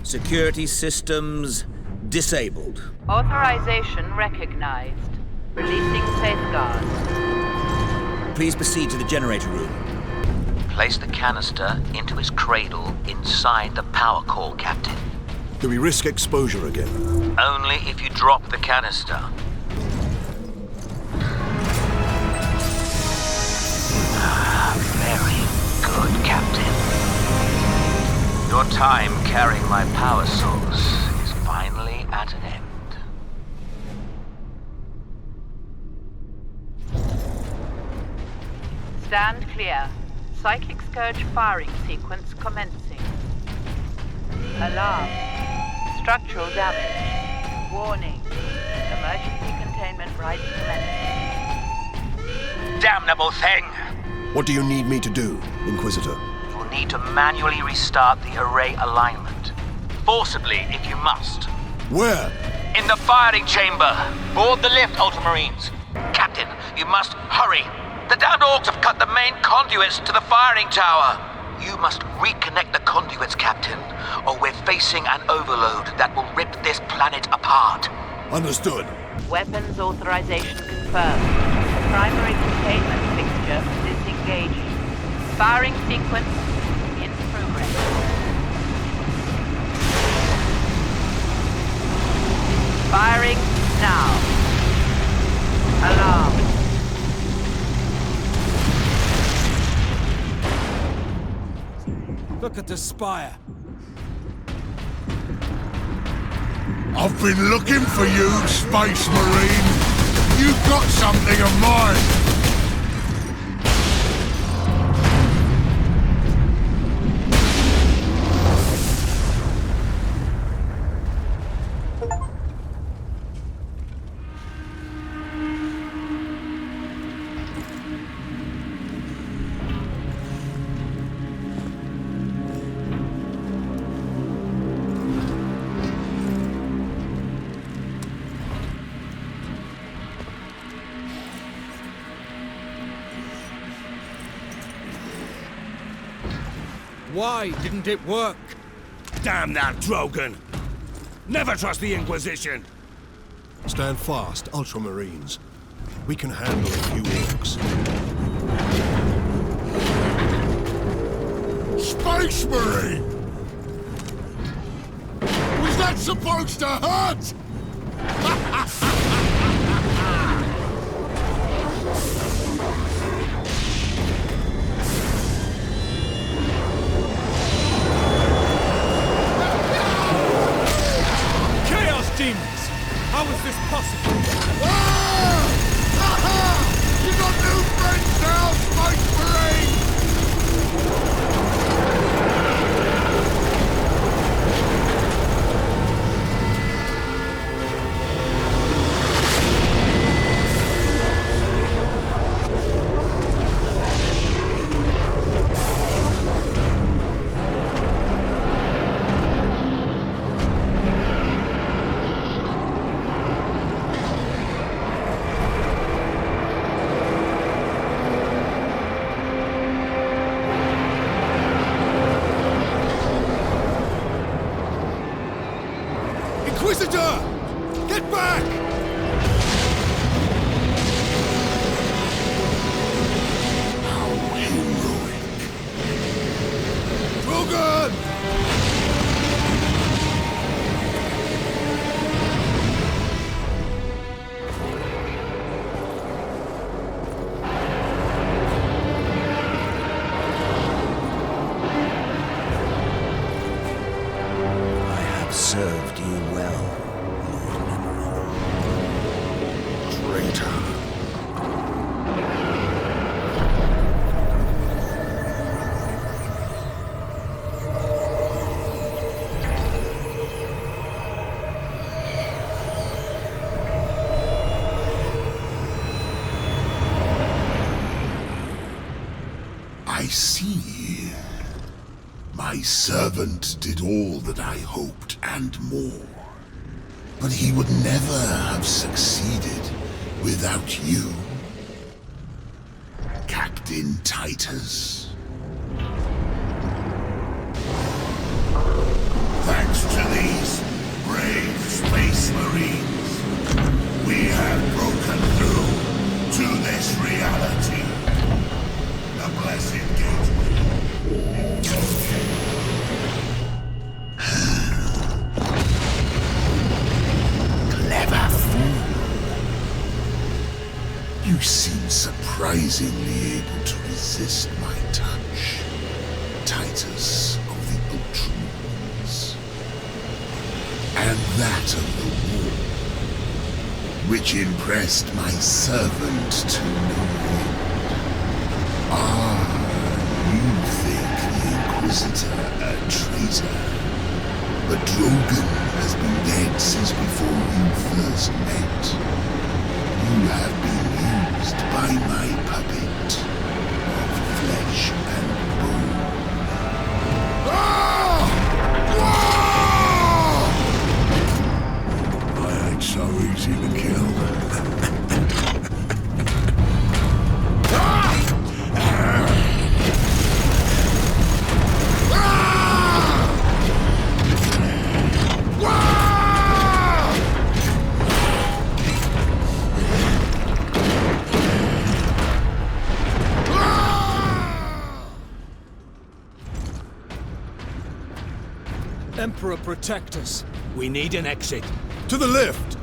[SPEAKER 7] Security systems disabled.
[SPEAKER 14] Authorization recognized. Releasing safeguards.
[SPEAKER 7] Please proceed to the generator room.
[SPEAKER 5] Place the canister into his cradle inside the power core, Captain.
[SPEAKER 4] Do we risk exposure again?
[SPEAKER 5] Only if you drop the canister. Very good, Captain. Your time carrying my power source is finally at an end.
[SPEAKER 14] Stand clear. Psychic Scourge firing sequence commencing. Alarm. Structural damage. Warning. Emergency containment rights commencing.
[SPEAKER 5] Damnable thing!
[SPEAKER 4] What do you need me to do, Inquisitor?
[SPEAKER 5] You'll need to manually restart the array alignment. Forcibly, if you must.
[SPEAKER 4] Where?
[SPEAKER 5] In the firing chamber. Board the lift, Ultramarines. Captain, you must hurry. The damned orcs have cut the main conduits to the firing tower. You must reconnect the conduits, Captain, or we're facing an overload that will rip this planet apart.
[SPEAKER 4] Understood.
[SPEAKER 14] Weapons authorization confirmed. Primary containment fixture disengaging. Firing sequence in progress. Firing now. Alarm.
[SPEAKER 13] Look at the spire.
[SPEAKER 3] I've been looking for you, Space Marine. You've got something of mine.
[SPEAKER 13] Why didn't it work?
[SPEAKER 9] Damn that Drogon! Never trust the Inquisition!
[SPEAKER 4] Stand fast, Ultramarines. We can handle a few orcs.
[SPEAKER 3] Space Marine! Was that supposed to hurt?
[SPEAKER 13] Chaos demons! How is this possible?
[SPEAKER 3] You got new friends now, Space Marine! Inquisitor! Get back! How heroic. Drogon!
[SPEAKER 7] I have served you well, Lord Emerald.
[SPEAKER 4] Traitor.
[SPEAKER 3] I see. My servant did all that I hoped and more. But he would never have succeeded without you, Captain Titus. Thanks to these brave space marines, we have broken through to this reality. The blessed gateway. Clever fool. You seem surprisingly able to resist my touch, Titus of the Ultramarines. And that of the war, which impressed my servant to no end. You think the Inquisitor a traitor, but Drogon has been dead since before you first met. You have been used by my puppet of flesh and bone. I ain't so easy to kill.
[SPEAKER 13] Emperor, protect us.
[SPEAKER 9] We need an exit.
[SPEAKER 4] To the lift!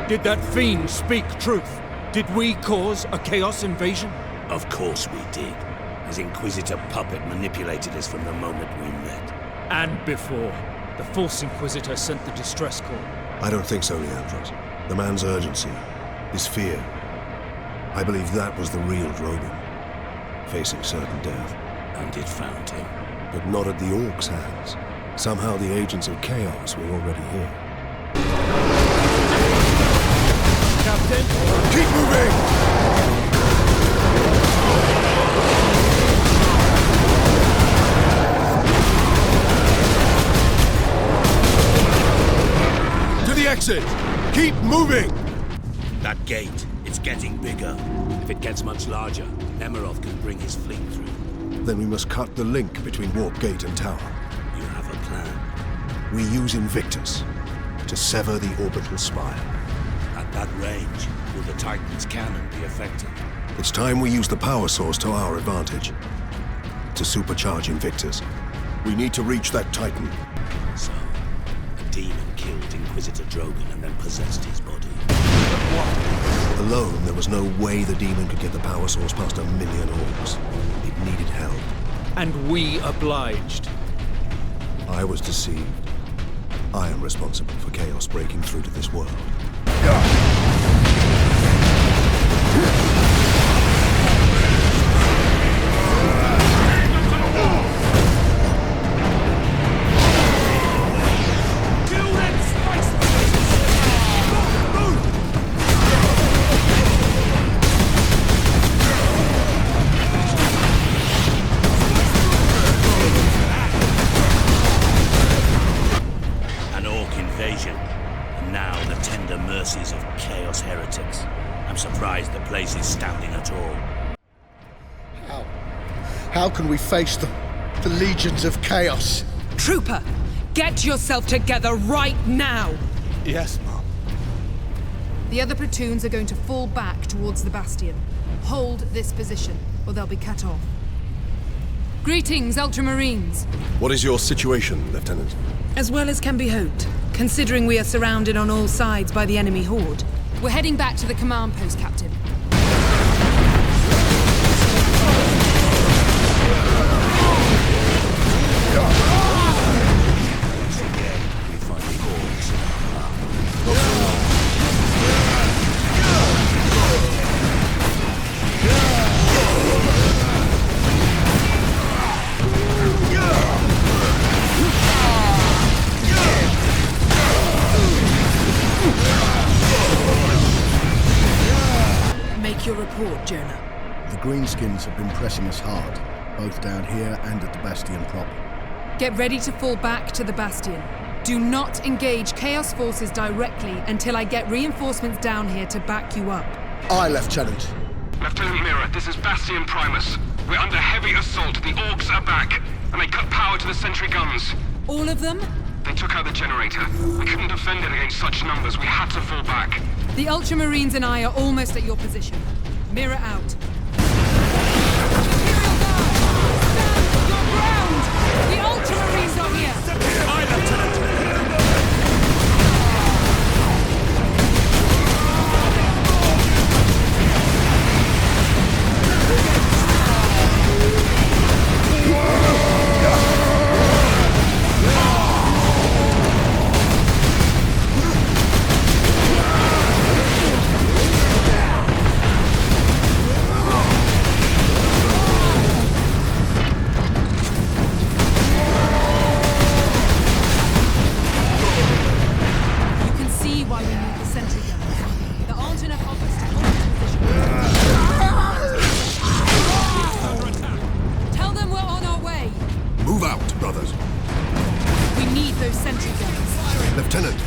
[SPEAKER 13] Did that fiend speak truth? Did we cause a Chaos invasion?
[SPEAKER 9] Of course we did. His Inquisitor puppet manipulated us from the moment we met.
[SPEAKER 13] And before. The false Inquisitor sent the distress call.
[SPEAKER 4] I don't think so, Leandros. The man's urgency, his fear. I believe that was the real Drogon, facing certain death.
[SPEAKER 9] And it found him.
[SPEAKER 4] But not at the Orcs' hands. Somehow the agents of Chaos were already here.
[SPEAKER 13] Captain?
[SPEAKER 4] Keep moving! is it? Keep moving!
[SPEAKER 9] That gate, it's getting bigger. If it gets much larger, Nemeroth can bring his fleet through.
[SPEAKER 4] Then we must cut the link between Warp Gate and Tower.
[SPEAKER 9] You have a plan.
[SPEAKER 4] We use Invictus to sever the orbital spire.
[SPEAKER 9] At that range, will the Titan's cannon be effective?
[SPEAKER 4] It's time we use the power source to our advantage. To supercharge Invictus, we need to reach that Titan.
[SPEAKER 9] So, a demon killed Inquisitor Drogon and then possessed his body.
[SPEAKER 4] Alone, there was no way the demon could get the power source past 1,000,000 orcs. It needed help.
[SPEAKER 13] And we obliged.
[SPEAKER 4] I was deceived. I am responsible for chaos breaking through to this world.
[SPEAKER 9] And now the tender mercies of Chaos heretics. I'm surprised the place is standing at all.
[SPEAKER 11] How can we face them? The legions of Chaos?
[SPEAKER 10] Trooper, get yourself together right now!
[SPEAKER 16] Yes, Mom.
[SPEAKER 10] The other platoons are going to fall back towards the Bastion. Hold this position, or they'll be cut off. Greetings, Ultramarines.
[SPEAKER 4] What is your situation, Lieutenant?
[SPEAKER 10] As well as can be hoped, considering we are surrounded on all sides by the enemy horde. We're heading back to the command post, Captain. Make your report, Jonah.
[SPEAKER 11] The Greenskins have been pressing us hard, both down here and at the Bastion proper.
[SPEAKER 10] Get ready to fall back to the Bastion. Do not engage Chaos forces directly until I get reinforcements down here to back you up.
[SPEAKER 11] Aye, Lieutenant.
[SPEAKER 15] Lieutenant Mira, this is Bastion Primus. We're under heavy assault. The Orcs are back, and they cut power to the sentry guns.
[SPEAKER 10] All of them?
[SPEAKER 15] They took out the generator. We couldn't defend it against such numbers. We had to fall back.
[SPEAKER 10] The Ultramarines and I are almost at your position. Mira out. The Ultramarines are here!
[SPEAKER 16] Aye, Lieutenant!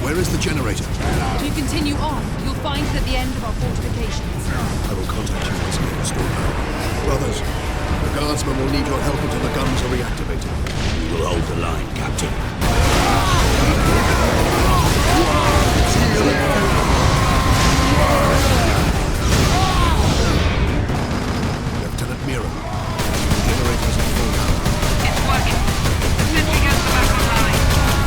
[SPEAKER 4] Where is the generator?
[SPEAKER 10] If you continue on, you'll find it at the end of our fortifications.
[SPEAKER 4] I will contact you once I get restored. Brothers, the guardsmen will need your help until the guns are reactivated.
[SPEAKER 9] We will hold the line, Captain.
[SPEAKER 4] Lieutenant Mira, the generators are full now.
[SPEAKER 12] It's working. The sentry guns are back online.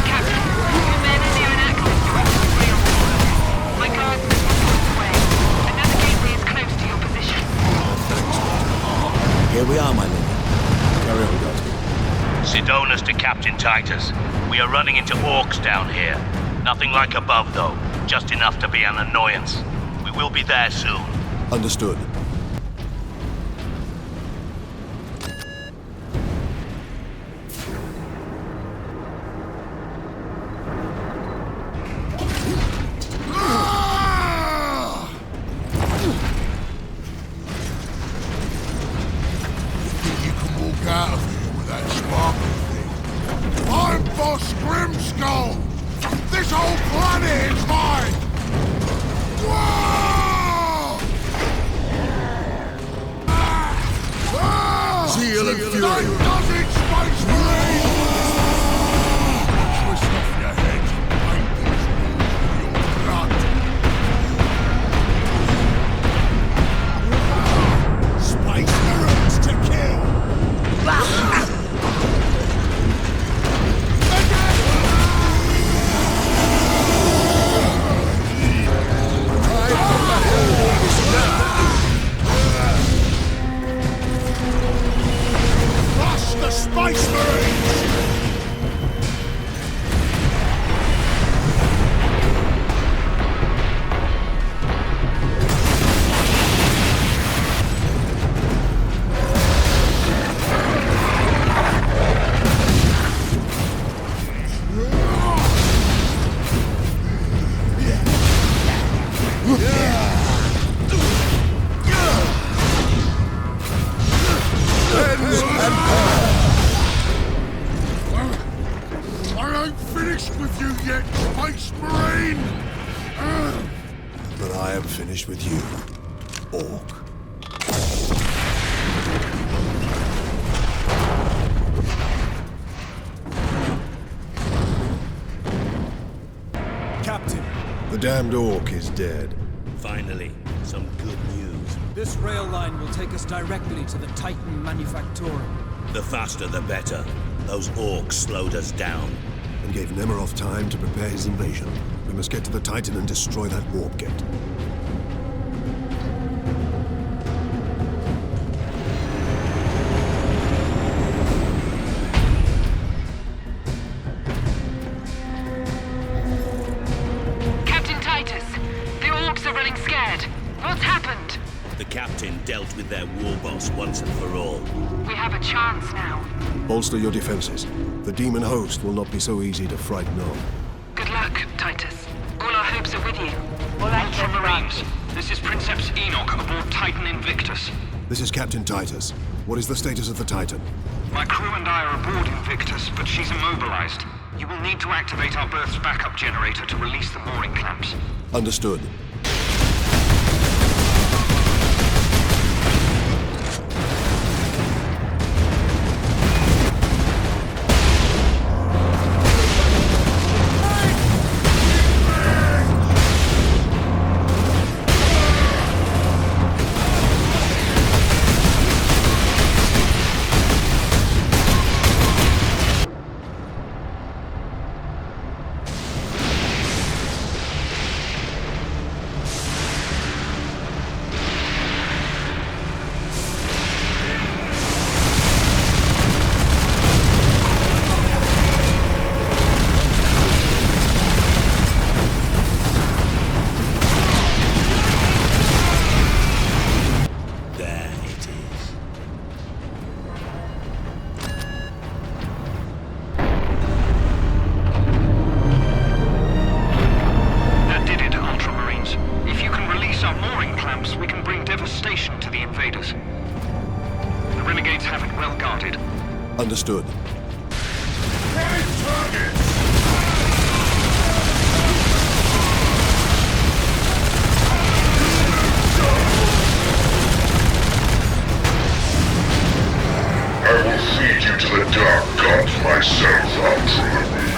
[SPEAKER 12] Captain, your men are near an access point to the real border. My guardsmen will point the way. Another gateway is close to your position.
[SPEAKER 7] Here we are, my lord. Carry on, guardsmen.
[SPEAKER 2] Sidonis to Captain Titus. We are running into orcs down here. Nothing like above, though. Just enough to be an annoyance. We will be there soon.
[SPEAKER 4] Understood.
[SPEAKER 3] Out of here with that sparkle thing. I'm Boss Grimskull! This whole planet is mine! finished with you yet, Space Marine!
[SPEAKER 4] But I am finished with you, Orc.
[SPEAKER 16] Captain!
[SPEAKER 4] The damned Orc is dead.
[SPEAKER 9] Finally, some good news.
[SPEAKER 13] This rail line will take us directly to the Titan Manufactorum.
[SPEAKER 9] The faster the better. Those orcs slowed us down.
[SPEAKER 4] And gave Nemiroth time to prepare his invasion. We must get to the Titan and destroy that warp gate.
[SPEAKER 12] Captain Titus, the orcs are running scared. What's happened?
[SPEAKER 9] The captain dealt with their war boss once and for all.
[SPEAKER 12] We have a chance now.
[SPEAKER 4] Bolster your defenses. The demon host will not be so easy to frighten off.
[SPEAKER 12] Good luck, Titus. All our hopes are with you.
[SPEAKER 15] Ultramarines, this is Princeps Enoch aboard Titan Invictus.
[SPEAKER 4] This is Captain Titus. What is the status of the Titan?
[SPEAKER 15] My crew and I are aboard Invictus, but she's immobilized. You will need to activate our berth's backup generator to release the mooring clamps.
[SPEAKER 4] Understood. Understood.
[SPEAKER 3] I will feed you to the dark gods myself, Ultramarine.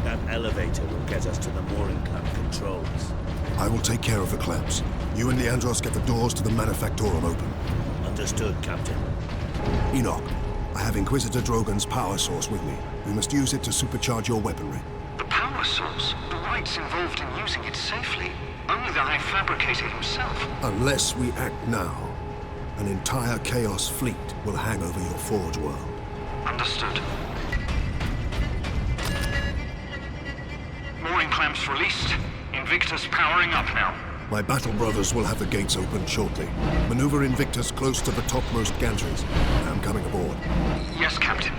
[SPEAKER 9] That elevator will get us to the mooring clamp controls.
[SPEAKER 4] I will take care of the clamps. You and Leandros get the doors to the Manufactorum open.
[SPEAKER 9] Understood, Captain.
[SPEAKER 4] Enoch, I have Inquisitor Drogon's power source with me. We must use it to supercharge your weaponry.
[SPEAKER 15] The power source? The rites involved in using it safely. Only the High Fabricator himself.
[SPEAKER 4] Unless we act now, an entire Chaos fleet will hang over your Forge world.
[SPEAKER 15] Understood. Mooring clamps released. Invictus powering up now.
[SPEAKER 4] My battle brothers will have the gates open shortly. Maneuver Invictus close to the topmost gantries. I'm coming aboard.
[SPEAKER 15] Yes, Captain.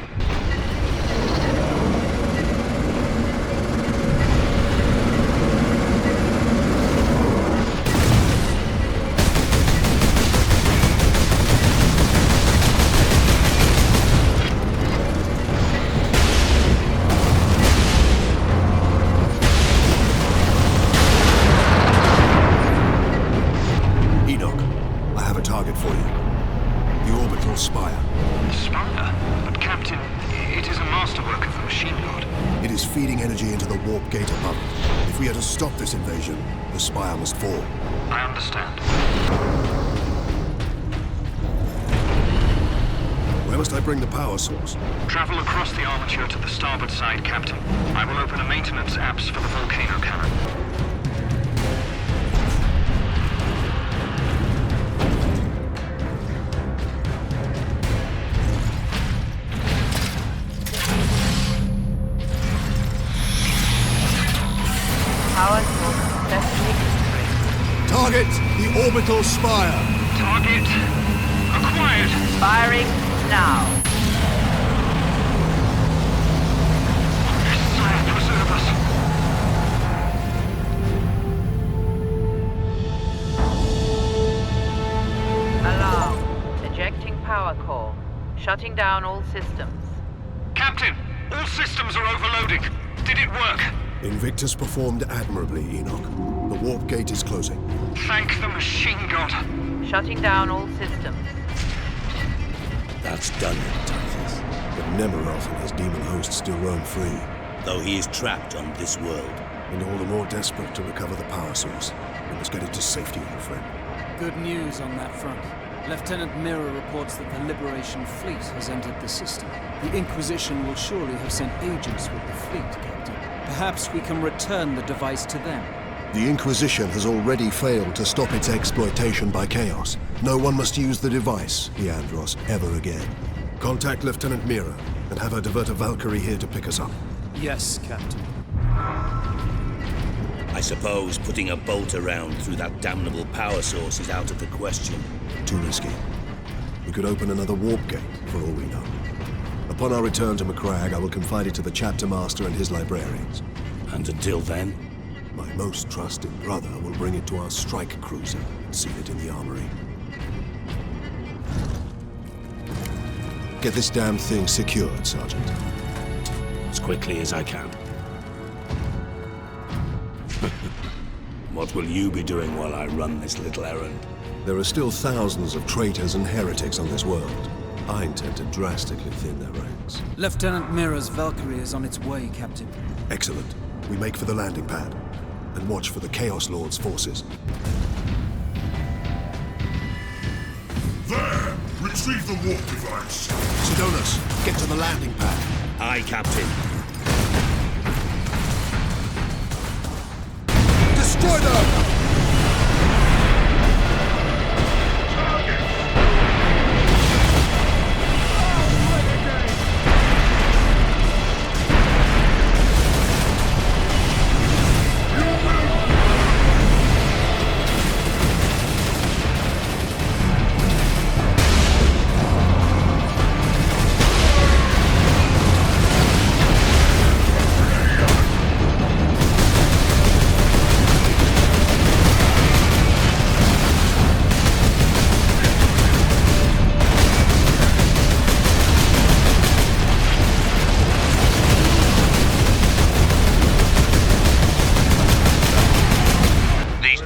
[SPEAKER 4] Gate above it. If we are to stop this invasion, the spire must fall.
[SPEAKER 15] I understand.
[SPEAKER 4] Where must I bring the power source?
[SPEAKER 15] Travel across the armature to the starboard side, Captain. I will open a maintenance apps for the volcano cannon.
[SPEAKER 4] Target the orbital spire.
[SPEAKER 15] Target acquired.
[SPEAKER 14] Firing now.
[SPEAKER 15] Sire, preserve us.
[SPEAKER 14] Shutting down all systems.
[SPEAKER 15] Captain, all systems are overloading. Did it work?
[SPEAKER 4] Invictus performed admirably, Enoch. The warp gate is closing.
[SPEAKER 15] Thank the machine god.
[SPEAKER 14] Shutting down all systems.
[SPEAKER 9] That's done it, Titus.
[SPEAKER 4] But Nemeroth and his demon host still roam free.
[SPEAKER 9] Though he is trapped on this world.
[SPEAKER 4] And all the more desperate to recover the power source. We must get it to safety, old friend.
[SPEAKER 13] Good news on that front. Lieutenant Mira reports that the Liberation fleet has entered the system. The Inquisition will surely have sent agents with the fleet, Captain. Perhaps we can return the device to them.
[SPEAKER 4] The Inquisition has already failed to stop its exploitation by Chaos. No one must use the device, Leandros, ever again. Contact Lieutenant Mira, and have her divert a Valkyrie here to pick us up.
[SPEAKER 13] Yes, Captain.
[SPEAKER 9] I suppose putting a bolt around through that damnable power source is out of the question.
[SPEAKER 4] Too risky. We could open another warp gate, for all we know. Upon our return to Macragge, I will confide it to the chapter master and his librarians.
[SPEAKER 9] And until then?
[SPEAKER 4] My most trusted brother will bring it to our strike cruiser and seal it in the armory. Get this damn thing secured, Sergeant.
[SPEAKER 9] As quickly as I can. What will you be doing while I run this little errand?
[SPEAKER 4] There are still thousands of traitors and heretics on this world. I intend to drastically thin their ranks.
[SPEAKER 13] Lieutenant Mira's Valkyrie is on its way, Captain.
[SPEAKER 4] Excellent. We make for the landing pad. And watch for the Chaos Lord's forces.
[SPEAKER 3] There! Retrieve the warp device.
[SPEAKER 4] Sidonus, get to the landing pad.
[SPEAKER 9] Aye, Captain.
[SPEAKER 4] Destroy them!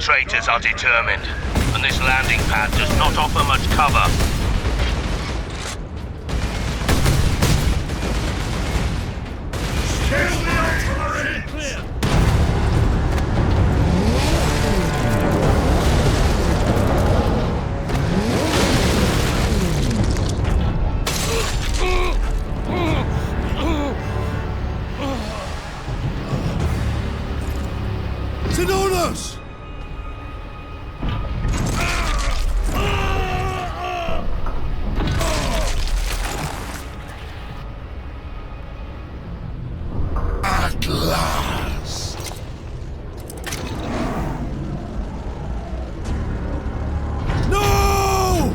[SPEAKER 2] Traitors are determined, and this landing pad does not offer much cover.
[SPEAKER 4] Sidonus!
[SPEAKER 3] At last!
[SPEAKER 4] No!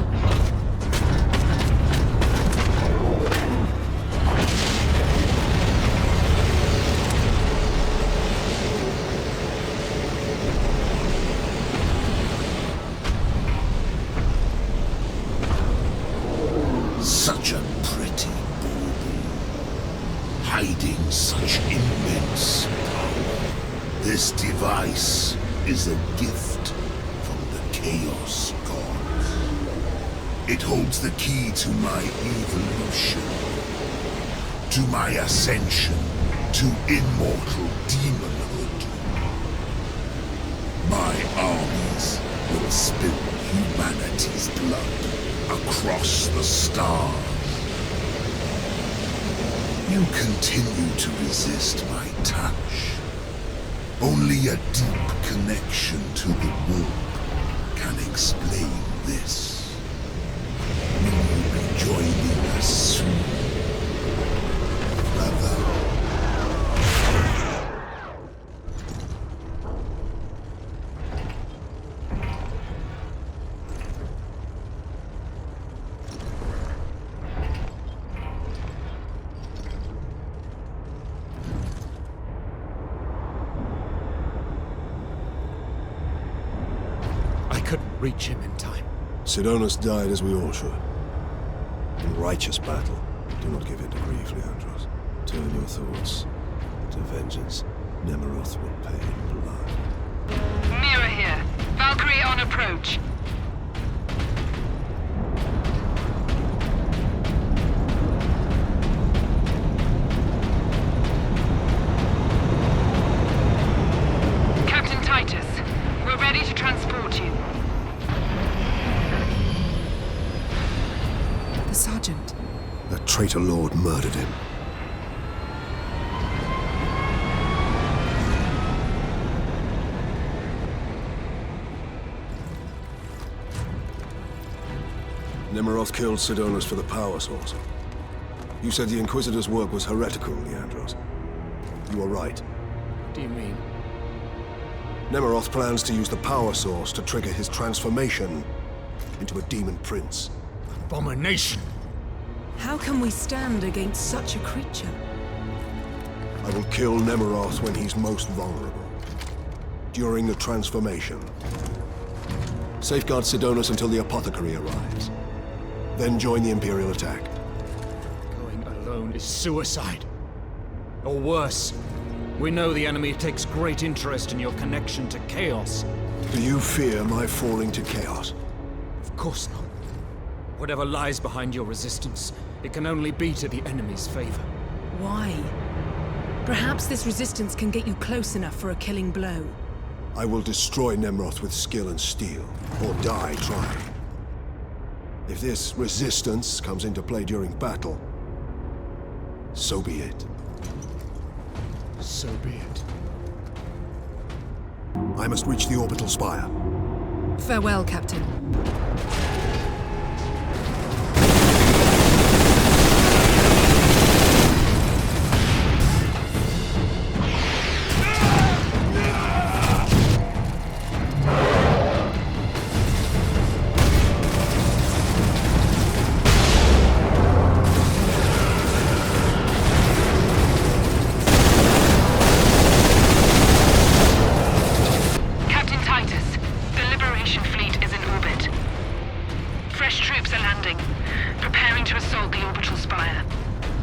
[SPEAKER 3] Such a pretty bauble, hiding such immense power. This device is a gift from the Chaos Gods. It holds the key to my evolution, to my ascension to immortal demonhood. My armies will spill humanity's blood across the stars. You continue to resist my touch. Only a deep connection to the warp can explain this. Will you be joining us soon, brother?
[SPEAKER 13] I couldn't reach him in time.
[SPEAKER 4] Sidonus died as we all should. In righteous battle, do not give in to grief, Leandros. Turn your thoughts to vengeance. Nemeroth will pay in blood.
[SPEAKER 12] Mirror here. Valkyrie on approach. Captain Titus, we're ready to transport you.
[SPEAKER 10] The Sergeant.
[SPEAKER 4] That traitor lord murdered him. Nemeroth killed Sidonus for the power source. You said the Inquisitor's work was heretical, Leandros. You are right.
[SPEAKER 6] What do you mean?
[SPEAKER 4] Nemeroth plans to use the power source to trigger his transformation into a demon prince.
[SPEAKER 16] Abomination!
[SPEAKER 10] How can we stand against such a creature?
[SPEAKER 4] I will kill Nemeroth when he's most vulnerable. During the transformation. Safeguard Sidonus until the apothecary arrives. Then join the Imperial attack.
[SPEAKER 13] Going alone is suicide. Or worse, we know the enemy takes great interest in your connection to Chaos.
[SPEAKER 4] Do you fear my falling to Chaos?
[SPEAKER 13] Of course not. Whatever lies behind your resistance, it can only be to the enemy's favor.
[SPEAKER 10] Why? Perhaps this resistance can get you close enough for a killing blow.
[SPEAKER 4] I will destroy Nemeroth with skill and steel, or die trying. If this resistance comes into play during battle, so be it.
[SPEAKER 13] So be it.
[SPEAKER 4] I must reach the orbital spire.
[SPEAKER 10] Farewell, Captain.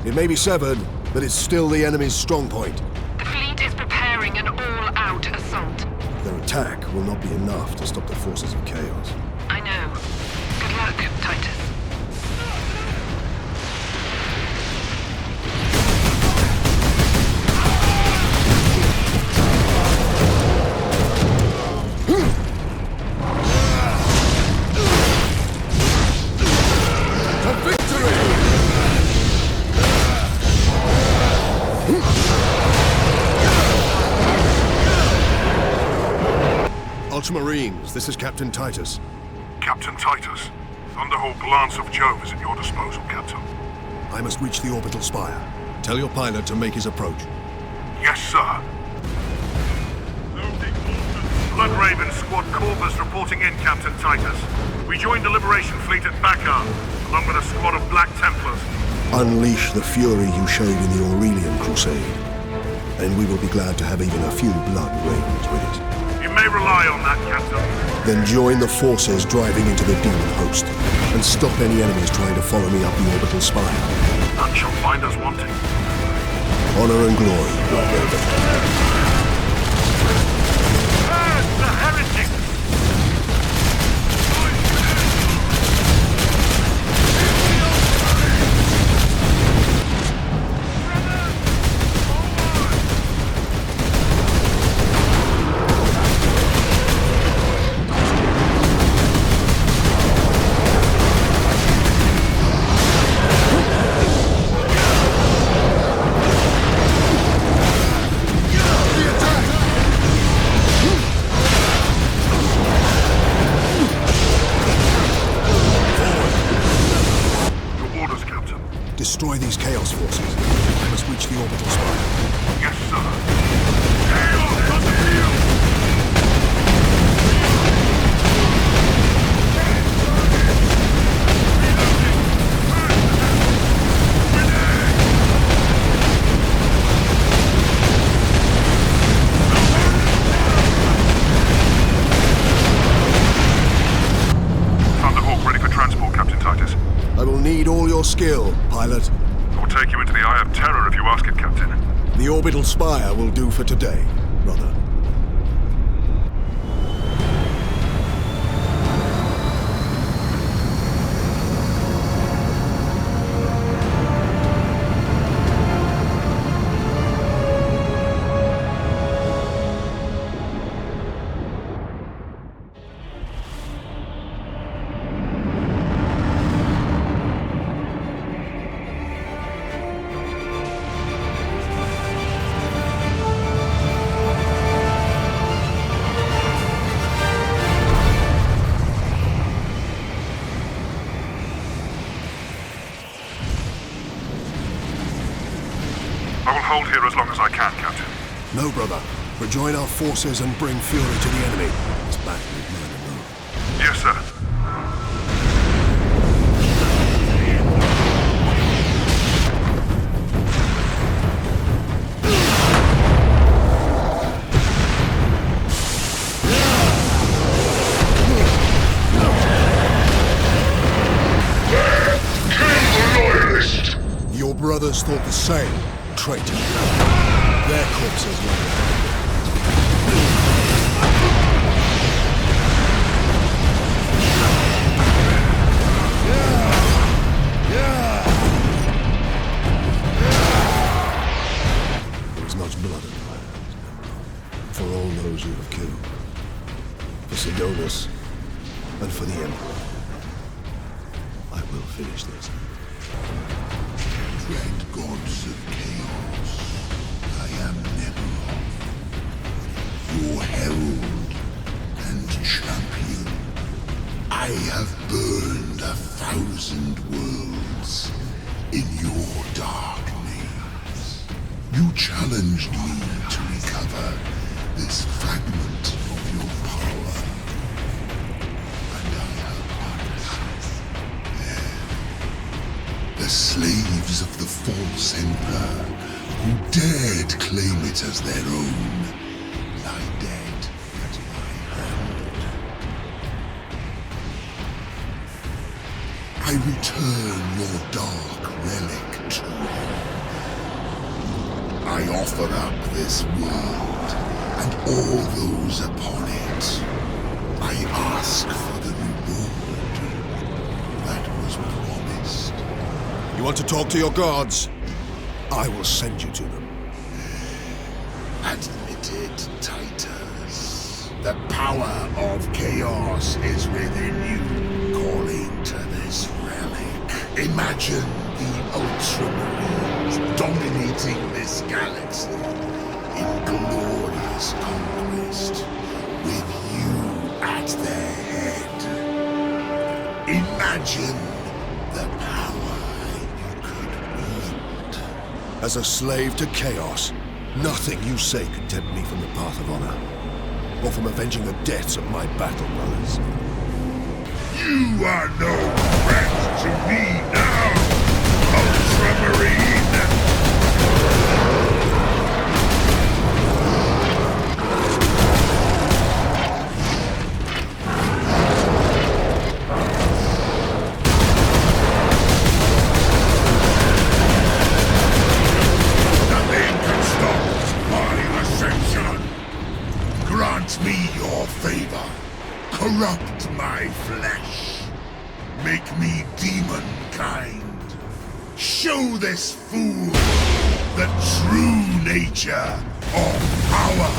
[SPEAKER 4] It may be severed, but it's still the enemy's strong point.
[SPEAKER 12] The fleet is preparing an all-out assault.
[SPEAKER 4] Their attack will not be enough to stop the forces of Chaos.
[SPEAKER 12] I know. Good luck, Titus.
[SPEAKER 4] Ultramarines, this is Captain Titus.
[SPEAKER 17] Captain Titus, Thunderhawk Lance of Jove is at your disposal, Captain.
[SPEAKER 4] I must reach the orbital spire. Tell your pilot to make his approach.
[SPEAKER 17] Yes, sir. Blood Raven Squad Corvus reporting in, Captain Titus. We joined the Liberation Fleet at Bakar, along with a squad of Black Templars.
[SPEAKER 4] Unleash the fury you showed in the Aurelian Crusade, and we will be glad to have even a few Blood Ravens with us.
[SPEAKER 17] You may rely on that, Captain.
[SPEAKER 4] Then join the forces driving into the demon host, and stop any enemies trying to follow me up the orbital spire.
[SPEAKER 17] None shall find us wanting.
[SPEAKER 4] Honor and glory, Blood Raven.
[SPEAKER 17] The heretics!
[SPEAKER 4] Destroy these Chaos forces. I must reach the orbital spire.
[SPEAKER 17] Yes, sir. Chaos on the field!
[SPEAKER 4] I will need all your
[SPEAKER 11] skill, pilot.
[SPEAKER 17] I will take you into the Eye of Terror if you ask it, Captain.
[SPEAKER 11] The orbital spire will do for today, brother.
[SPEAKER 17] I will hold here as long as I can, Captain.
[SPEAKER 4] No, brother. Rejoin our forces and bring fury to the enemy. It's back with man alone.
[SPEAKER 17] Yes, sir.
[SPEAKER 4] Your brothers thought the same, traitor. Their corpses were there is much blood in my hands. For all those you have killed. For Sidonus, and for the Emperor. I will finish this.
[SPEAKER 3] Dread gods of chaos, I am Nemeroth, your herald and champion. I have burned 1,000 worlds in your dark names. You challenged me to recover this fragment of your power, and I have harnessed the slaves of the false emperor who dared claim it as their own lie dead at my hand. I return your dark relic to you. I offer up this world and all those upon it. I ask for the reward that was promised.
[SPEAKER 4] You want to talk to your gods? I will send you to them.
[SPEAKER 3] Admit it, Titus. The power of chaos is within you, calling to this relic. Imagine the Ultramarines dominating this galaxy in glorious conquest, with you at their head. Imagine the power.
[SPEAKER 4] As a slave to chaos, nothing you say could tempt me from the path of honor, or from avenging the deaths of my battle brothers.
[SPEAKER 3] You are no threat to me now, Ultramarine! Grant me your favor. Corrupt my flesh. Make me demon-kind. Show this fool the true nature of power.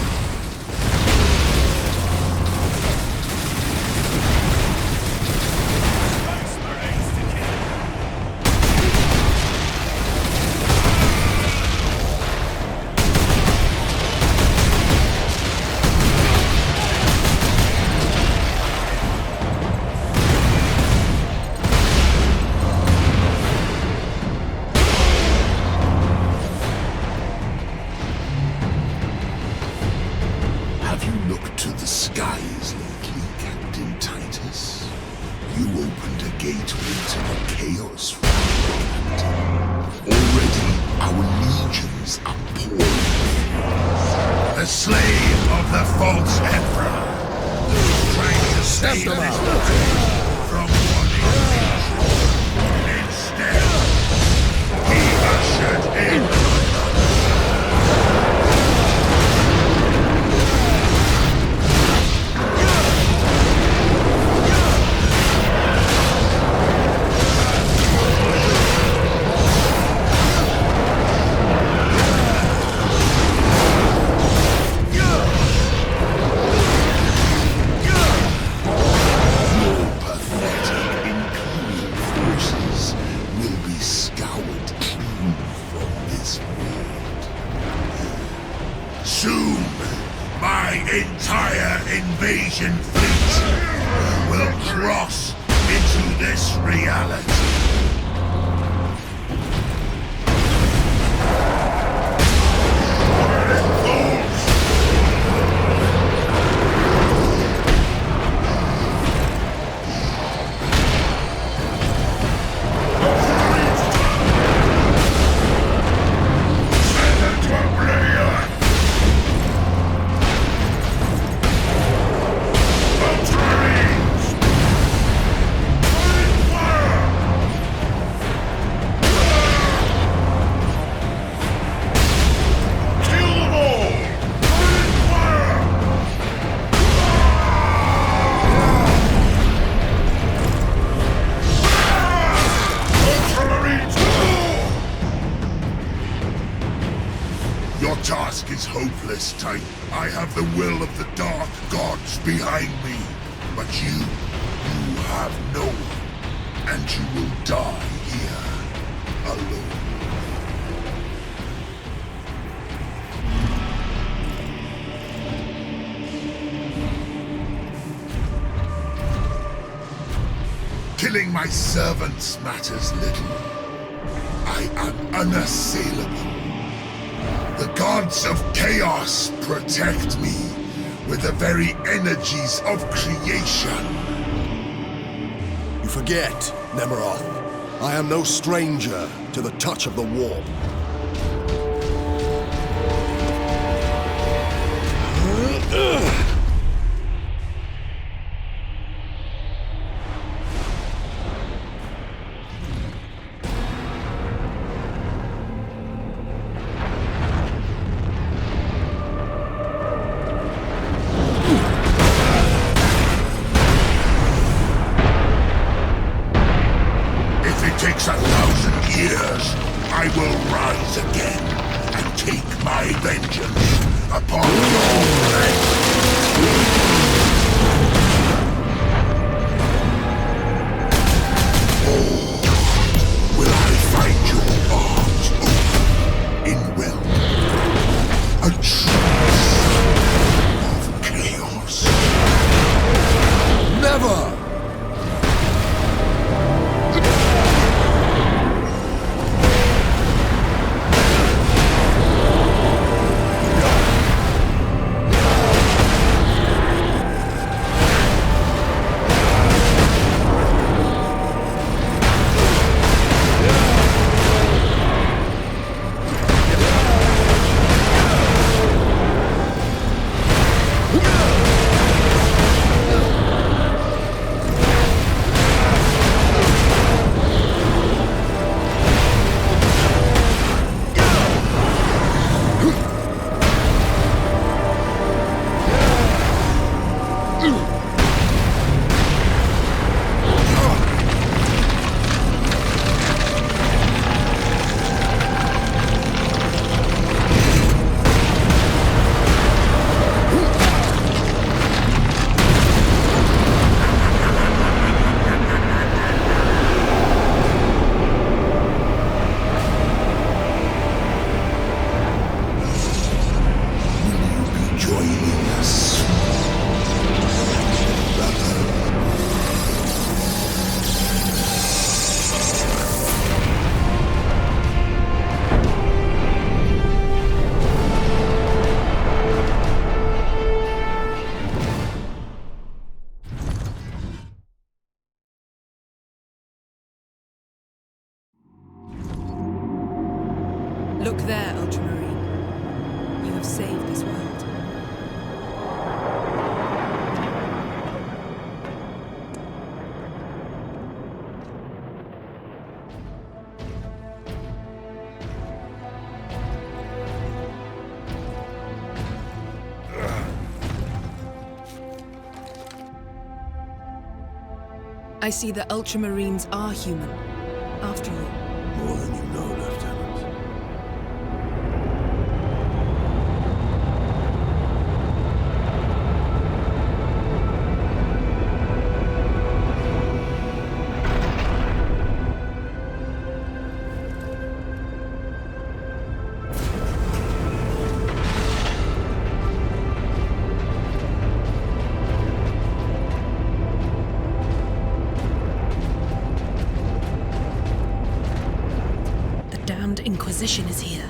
[SPEAKER 3] Skies lately, Captain Titus. You opened a gateway to the chaos realm, Captain. Already our legions are pouring. The slave of the false emperor, trying to save his life from one invasion. Instead, Soon, my entire invasion fleet will cross into this reality. Your task is hopeless, Titan. I have the will of the Dark Gods behind me. But you have no one. And you will die here, alone. Killing my servants matters little. I am unassailable. The gods of chaos protect me with the very energies of creation.
[SPEAKER 4] You forget, Nemeroth. I am no stranger to the touch of the warp.
[SPEAKER 3] Takes 1,000 years, I will rise again and take my vengeance upon your land. Oh, will I find your arms open in welcome? A trace of chaos.
[SPEAKER 4] Never!
[SPEAKER 10] Look there, Ultramarine. You have saved this world. I see the Ultramarines are human, after all.
[SPEAKER 4] More than you know, Lieutenant.
[SPEAKER 10] Inquisition is here.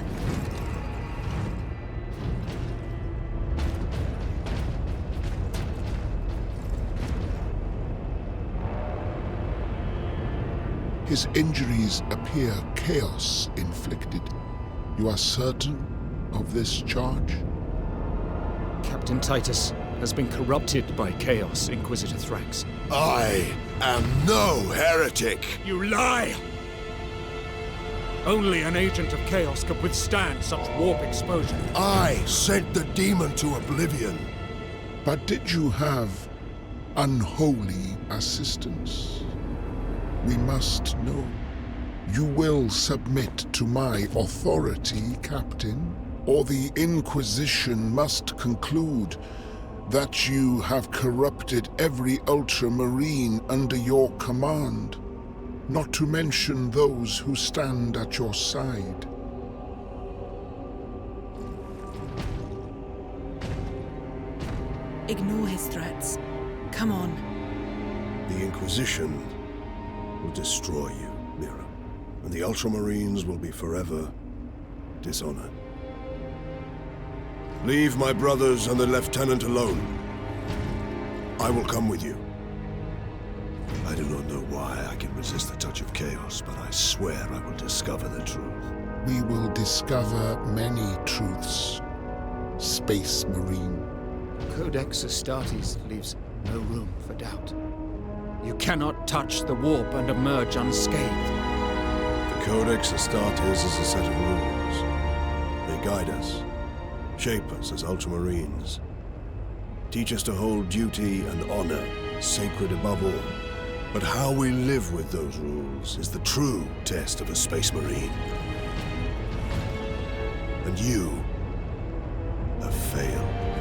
[SPEAKER 3] His injuries appear chaos inflicted. You are certain of this charge?
[SPEAKER 13] Captain Titus has been corrupted by chaos, Inquisitor Thrax.
[SPEAKER 4] I am no heretic!
[SPEAKER 18] You lie! Only an agent of chaos could withstand such warp exposure.
[SPEAKER 4] I sent the demon to oblivion.
[SPEAKER 3] But did you have unholy assistance? We must know. You will submit to my authority, Captain, or the Inquisition must conclude that you have corrupted every Ultramarine under your command. Not to mention those who stand at your side.
[SPEAKER 10] Ignore his threats. Come on.
[SPEAKER 4] The Inquisition will destroy you, Mira, and the Ultramarines will be forever dishonored. Leave my brothers and the Lieutenant alone. I will come with you. I do not know why I can resist the touch of chaos, but I swear I will discover the truth.
[SPEAKER 3] We will discover many truths, Space Marine.
[SPEAKER 13] Codex Astartes leaves no room for doubt. You cannot touch the warp and emerge unscathed.
[SPEAKER 4] The Codex Astartes is a set of rules. They guide us, shape us as Ultramarines, teach us to hold duty and honor sacred above all. But how we live with those rules is the true test of a Space Marine. And you have failed.